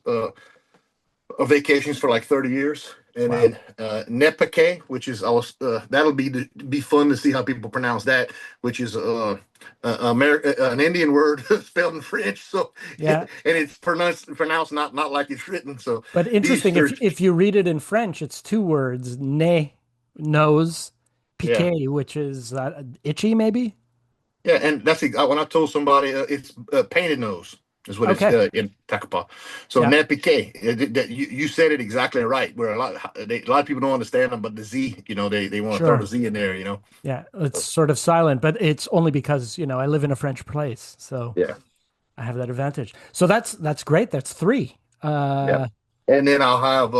Speaker 2: vacations for like 30 years. And
Speaker 1: Wow.
Speaker 2: then Nepake, which is that'll be fun to see how people pronounce that, which is an Indian word spelled in French. So and
Speaker 1: Yeah.
Speaker 2: it's pronounced not like it's written. So
Speaker 1: But
Speaker 2: these
Speaker 1: interesting, if
Speaker 2: there's
Speaker 1: if you read it in French, it's two words, nez, nose,
Speaker 2: yeah.
Speaker 1: piqué, which is itchy, maybe?
Speaker 2: Yeah, and when I told somebody it's painted nose is what it's
Speaker 1: Okay.
Speaker 2: in Takapa. So
Speaker 1: Yeah.
Speaker 2: Napique, you said it exactly right. Where a lot of people don't understand them, but the Z, they want to throw the
Speaker 1: Sure.
Speaker 2: Z in there.
Speaker 1: Yeah. It's sort of silent, but it's only because, I live in a French place. So
Speaker 2: Yeah,
Speaker 1: I have that advantage. So that's great. That's three.
Speaker 2: yeah. And then I'll have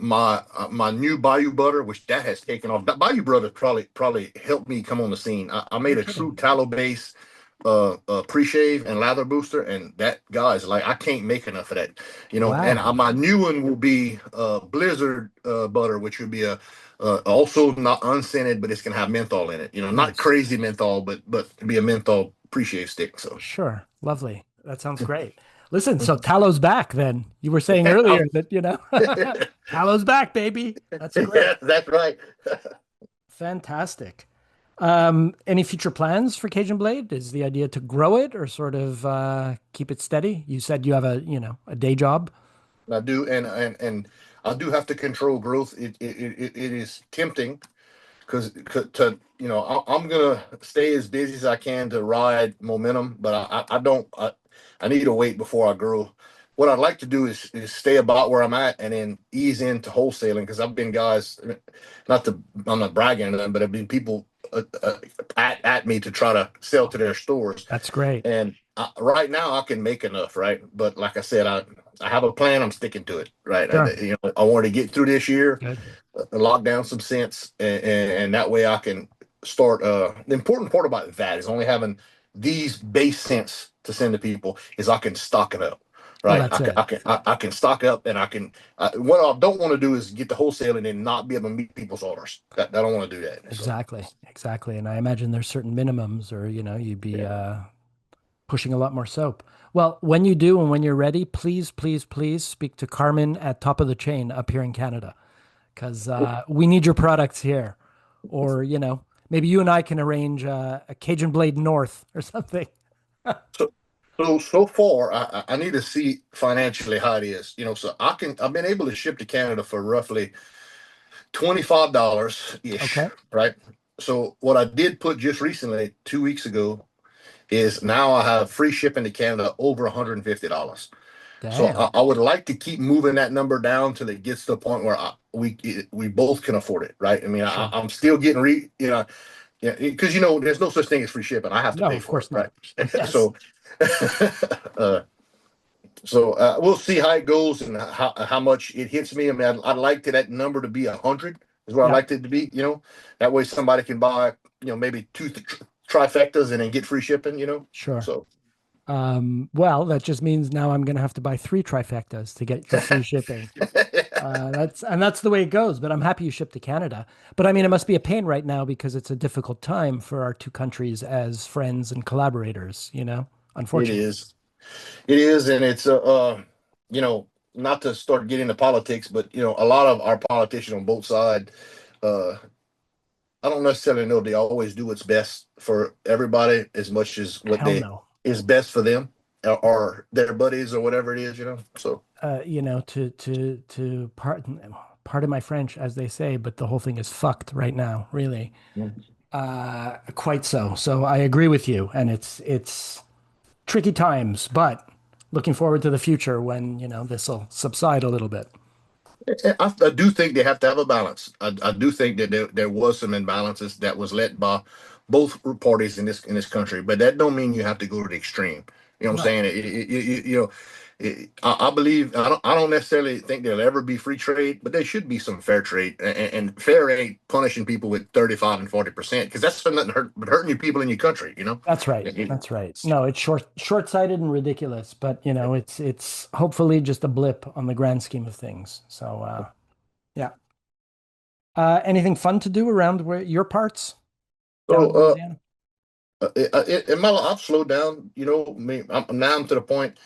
Speaker 2: my new Bayou butter, which that has taken off. That Bayou butter probably helped me come on the scene. I
Speaker 1: No
Speaker 2: made a
Speaker 1: kidding.
Speaker 2: true tallow base pre-shave and lather booster, and that guys like I can't make enough of that. And
Speaker 1: Wow.
Speaker 2: my new one will be Blizzard butter, which would be a also not unscented, but it's gonna have menthol in it. Not
Speaker 1: Nice.
Speaker 2: crazy menthol, but be a menthol pre-shave stick. So
Speaker 1: Sure. Lovely. That sounds great. Listen, so Talo's back then. You were saying earlier
Speaker 2: yeah,
Speaker 1: that, Talo's back, baby. That's great.
Speaker 2: that's right.
Speaker 1: Fantastic. Any future plans for Cajun Blade? Is the idea to grow it or sort of keep it steady? You said you have a day job.
Speaker 2: I do, and I do have to control growth. It is tempting because I'm gonna stay as busy as I can to ride momentum, but I don't I need to wait before I grow. What I'd like to do is stay about where I'm at and then ease into wholesaling because I've been guys, not to I'm not bragging to them, but I've been people at me to try to sell to their stores.
Speaker 1: That's great.
Speaker 2: And right now, I can make enough, right? But like I said, I have a plan. I'm sticking to it, right?
Speaker 1: Sure.
Speaker 2: I want to get through this year,
Speaker 1: Good.
Speaker 2: lock down some sense, and that way I can start. The important part about that is only having these base cents to send to people is I can stock it up,
Speaker 1: Well,
Speaker 2: right?
Speaker 1: that's it.
Speaker 2: I can stock up, and I can. What I don't want to do is get the wholesaling and not be able to meet people's orders. I don't want to do that. So
Speaker 1: Exactly. Exactly. And I imagine there's certain minimums or, you'd be
Speaker 2: yeah.
Speaker 1: pushing a lot more soap. Well, when you do and when you're ready, please, please, please speak to Carmen at Top of the Chain up here in Canada because we need your products here. Or, maybe you and I can arrange a Cajun Blade North or something.
Speaker 2: So so far, I need to see financially how it is. So I've been able to ship to Canada for roughly $25 ish,
Speaker 1: Okay.
Speaker 2: right? So what I did put just recently, 2 weeks ago, is now I have free shipping to Canada over $150. So
Speaker 1: Damn.
Speaker 2: I would like to keep moving that number down till it gets to a point where we both can afford it, right? I mean,
Speaker 1: Sure.
Speaker 2: I'm still getting yeah, because there's no such thing as free shipping. I have to
Speaker 1: No,
Speaker 2: pay
Speaker 1: of
Speaker 2: for it,
Speaker 1: course
Speaker 2: right?
Speaker 1: not. Yes.
Speaker 2: So, uh, we'll see how it goes and how much it hits me. I mean, I'd like that number to be 100 is what I'd
Speaker 1: Yeah,
Speaker 2: like it to be. That way somebody can buy maybe two trifectas and then get free shipping.
Speaker 1: sure.
Speaker 2: So
Speaker 1: Well, that just means now I'm going to have to buy three trifectas to get the free shipping. That's the way it goes. But I'm happy you shipped to Canada. But I mean, it must be a pain right now because it's a difficult time for our two countries as friends and collaborators,
Speaker 2: It
Speaker 1: unfortunately.
Speaker 2: is. It is, and it's you know, not to start getting into politics, but a lot of our politicians on both sides, uh, I don't necessarily know they always do what's best for everybody as much as what
Speaker 1: Hell
Speaker 2: they
Speaker 1: no.
Speaker 2: is best for them or their buddies or whatever it is. So
Speaker 1: To pardon my French, as they say, but the whole thing is fucked right now, really. Quite so. So I agree with you, and it's tricky times, but looking forward to the future when, this will subside a little bit.
Speaker 2: I do think they have to have a balance. I do think that there was some imbalances that was led by both parties in this country, but that don't mean you have to go to the extreme. You know what I'm
Speaker 1: Right.
Speaker 2: saying? I believe I don't necessarily think there'll ever be free trade, but there should be some fair trade, and fair ain't punishing people with 35 and 40% because that's for nothing but hurting you people in your country.
Speaker 1: That's right. That's right. No, it's short-sighted and ridiculous, but it's hopefully just a blip on the grand scheme of things. So yeah. Anything fun to do around where your parts down
Speaker 2: So
Speaker 1: in Louisiana?
Speaker 2: I've slowed down. Now I'm to the point.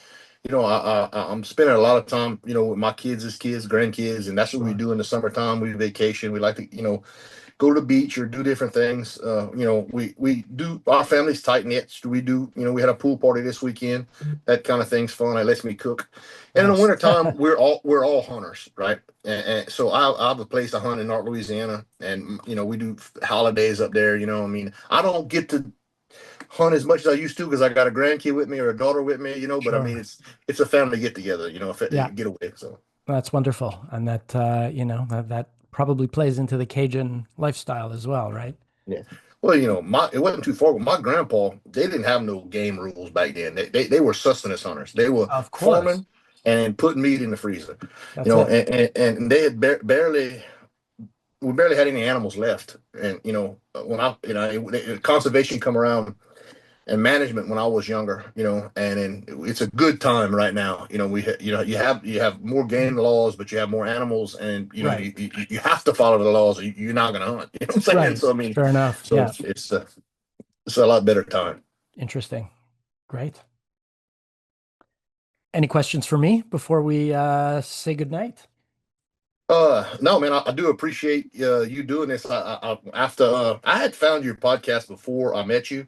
Speaker 2: I'm spending a lot of time, with my kids as kids, grandkids, and that's what we
Speaker 1: Sure.
Speaker 2: do in the summertime. We vacation. We like to, go to the beach or do different things. We do our family's tight knit. We do, we had a pool party this weekend. That kind of thing's fun. It lets me cook. And in the
Speaker 1: Nice.
Speaker 2: wintertime, we're all hunters, right? And so I have a place to hunt in North Louisiana, and we do holidays up there. I mean, I don't get to hunt as much as I used to because I got a grandkid with me or a daughter with me, but I mean
Speaker 1: Sure.
Speaker 2: it's a family get together, if
Speaker 1: Yeah,
Speaker 2: it, get away. So
Speaker 1: that's wonderful. And that that probably plays into the Cajun lifestyle as well, right?
Speaker 2: yeah. Well, my it wasn't too far, but my grandpa, they didn't have no game rules back then. They were sustenance hunters. They were
Speaker 1: Of course.
Speaker 2: farming and putting meat in the freezer.
Speaker 1: That's it.
Speaker 2: And they had barely we barely had any animals left. And when conservation come around and management when I was younger, and then it's a good time right now. You have more game laws, but you have more animals, and
Speaker 1: Right.
Speaker 2: you have to follow the laws. Or you're not going to hunt. You know what I'm saying?
Speaker 1: Right.
Speaker 2: So I mean,
Speaker 1: Fair enough.
Speaker 2: so
Speaker 1: Yeah.
Speaker 2: it's a lot better time.
Speaker 1: Interesting. Great. Any questions for me before we say goodnight?
Speaker 2: No, man, I do appreciate you doing this. After I had found your podcast before I met you,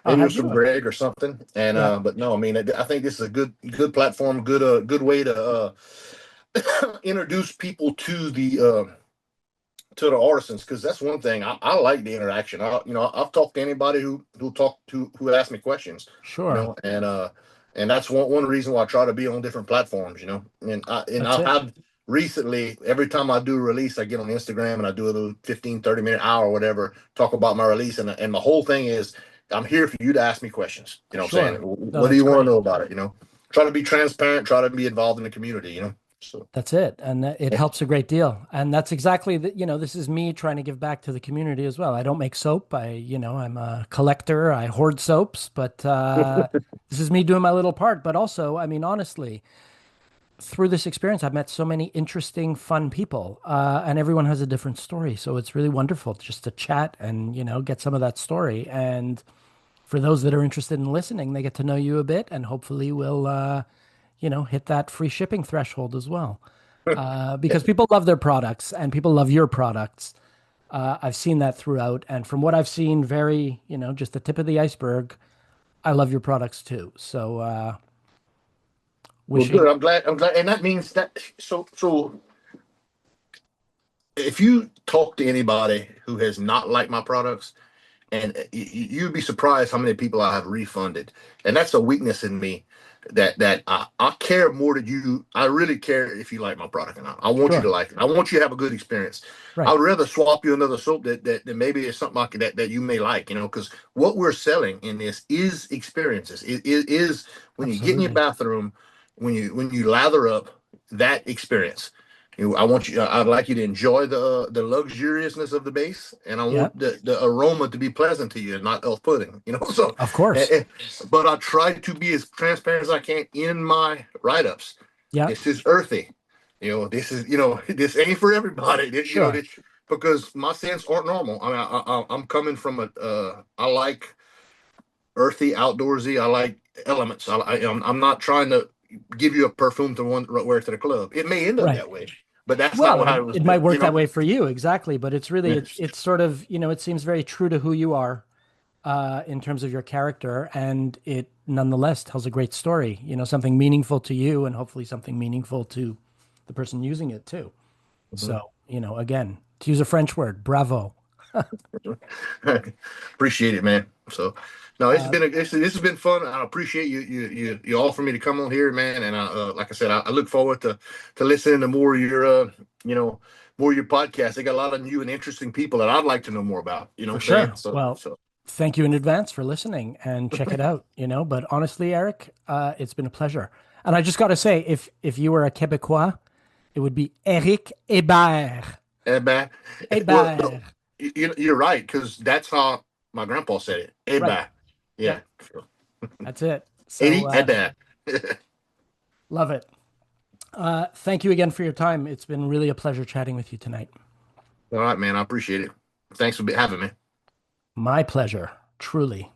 Speaker 1: Oh,
Speaker 2: maybe it
Speaker 1: had
Speaker 2: was from
Speaker 1: you?
Speaker 2: Greg or something, and
Speaker 1: Yeah.
Speaker 2: but no, I mean, I think this is a good platform, good way to introduce people to the artisans because that's one thing I like the interaction. I've talked to anybody who asked me questions,
Speaker 1: Sure.
Speaker 2: and that's one reason why I try to be on different platforms, and
Speaker 1: That's
Speaker 2: I
Speaker 1: it.
Speaker 2: have recently every time I do a release I get on Instagram and I do a little 15 30 minute hour or whatever talk about my release and the whole thing is I'm here for you to ask me questions. You know what I'm saying?
Speaker 1: Sure. No,
Speaker 2: What do
Speaker 1: that's
Speaker 2: you want to
Speaker 1: great.
Speaker 2: know about it? Try to be transparent, try to be involved in the community. So
Speaker 1: That's it. And it helps a great deal. And that's exactly this is me trying to give back to the community as well. I don't make soap. I'm a collector. I hoard soaps, but this is me doing my little part. But also, I mean, honestly, through this experience, I've met so many interesting, fun people, and everyone has a different story. So it's really wonderful just to chat and, get some of that story. And for those that are interested in listening, they get to know you a bit and hopefully will, hit that free shipping threshold as well. Because people love their products and people love your products. I've seen that throughout. And from what I've seen, very, just the tip of the iceberg, I love your products too. So,
Speaker 2: well,
Speaker 1: wishing,
Speaker 2: good. I'm glad, and that means that so if you talk to anybody who has not liked my products, and you'd be surprised how many people I have refunded, and that's a weakness in me. That I care more than you. I really care if you like my product or not. I want you to
Speaker 1: sure,
Speaker 2: like it. I want you to have a good experience. I
Speaker 1: right,
Speaker 2: would rather swap you another soap that maybe is something like that you may like. Because what we're selling in this is experiences. It is when you get in your
Speaker 1: absolutely.
Speaker 2: bathroom, when you lather up, that experience. I want you. I'd like you to enjoy the luxuriousness of the base, and I
Speaker 1: Yeah,
Speaker 2: want the aroma to be pleasant to you and not off-putting. So,
Speaker 1: of
Speaker 2: eh,
Speaker 1: course.
Speaker 2: eh, but I try to be as transparent as I can in my write-ups.
Speaker 1: Yeah,
Speaker 2: This is earthy. This is this ain't for everybody.
Speaker 1: sure.
Speaker 2: Because my scents aren't normal. I mean, I'm coming from I like earthy, outdoorsy. I like elements. I'm not trying to give you a perfume to wear to the club. It may end up
Speaker 1: Right.
Speaker 2: that way, but that's not
Speaker 1: Well,
Speaker 2: what I
Speaker 1: it,
Speaker 2: was.
Speaker 1: it might work that way for you, exactly. But it's really,
Speaker 2: Yeah.
Speaker 1: it's sort of, it seems very true to who you are in terms of your character, and it nonetheless tells a great story, something meaningful to you and hopefully something meaningful to the person using it too.
Speaker 2: Mhm.
Speaker 1: So, again, to use a French word, bravo.
Speaker 2: Appreciate it, man. So, no,
Speaker 1: Uh,
Speaker 2: this has been fun. I appreciate you all for me to come on here, man. And like I said, I look forward to listening to more of your more of your podcast. They got a lot of new and interesting people that I'd like to know more about. You know
Speaker 1: for
Speaker 2: what I'm saying?
Speaker 1: sure. Well,
Speaker 2: So
Speaker 1: thank you in advance for listening and check it out, But honestly, Eric, it's been a pleasure. And I just got to say, if you were a Quebecois, it would be Eric Hébert.
Speaker 2: and man, well, no,
Speaker 1: Hébert.
Speaker 2: you're right because that's how my grandpa said it. Hey,
Speaker 1: Right.
Speaker 2: bye. Yeah.
Speaker 1: Yep. That's it. So
Speaker 2: 80 at that.
Speaker 1: love it. Thank you again for your time. It's been really a pleasure chatting with you tonight.
Speaker 2: All right, man. I appreciate it. Thanks for having me.
Speaker 1: My pleasure, truly.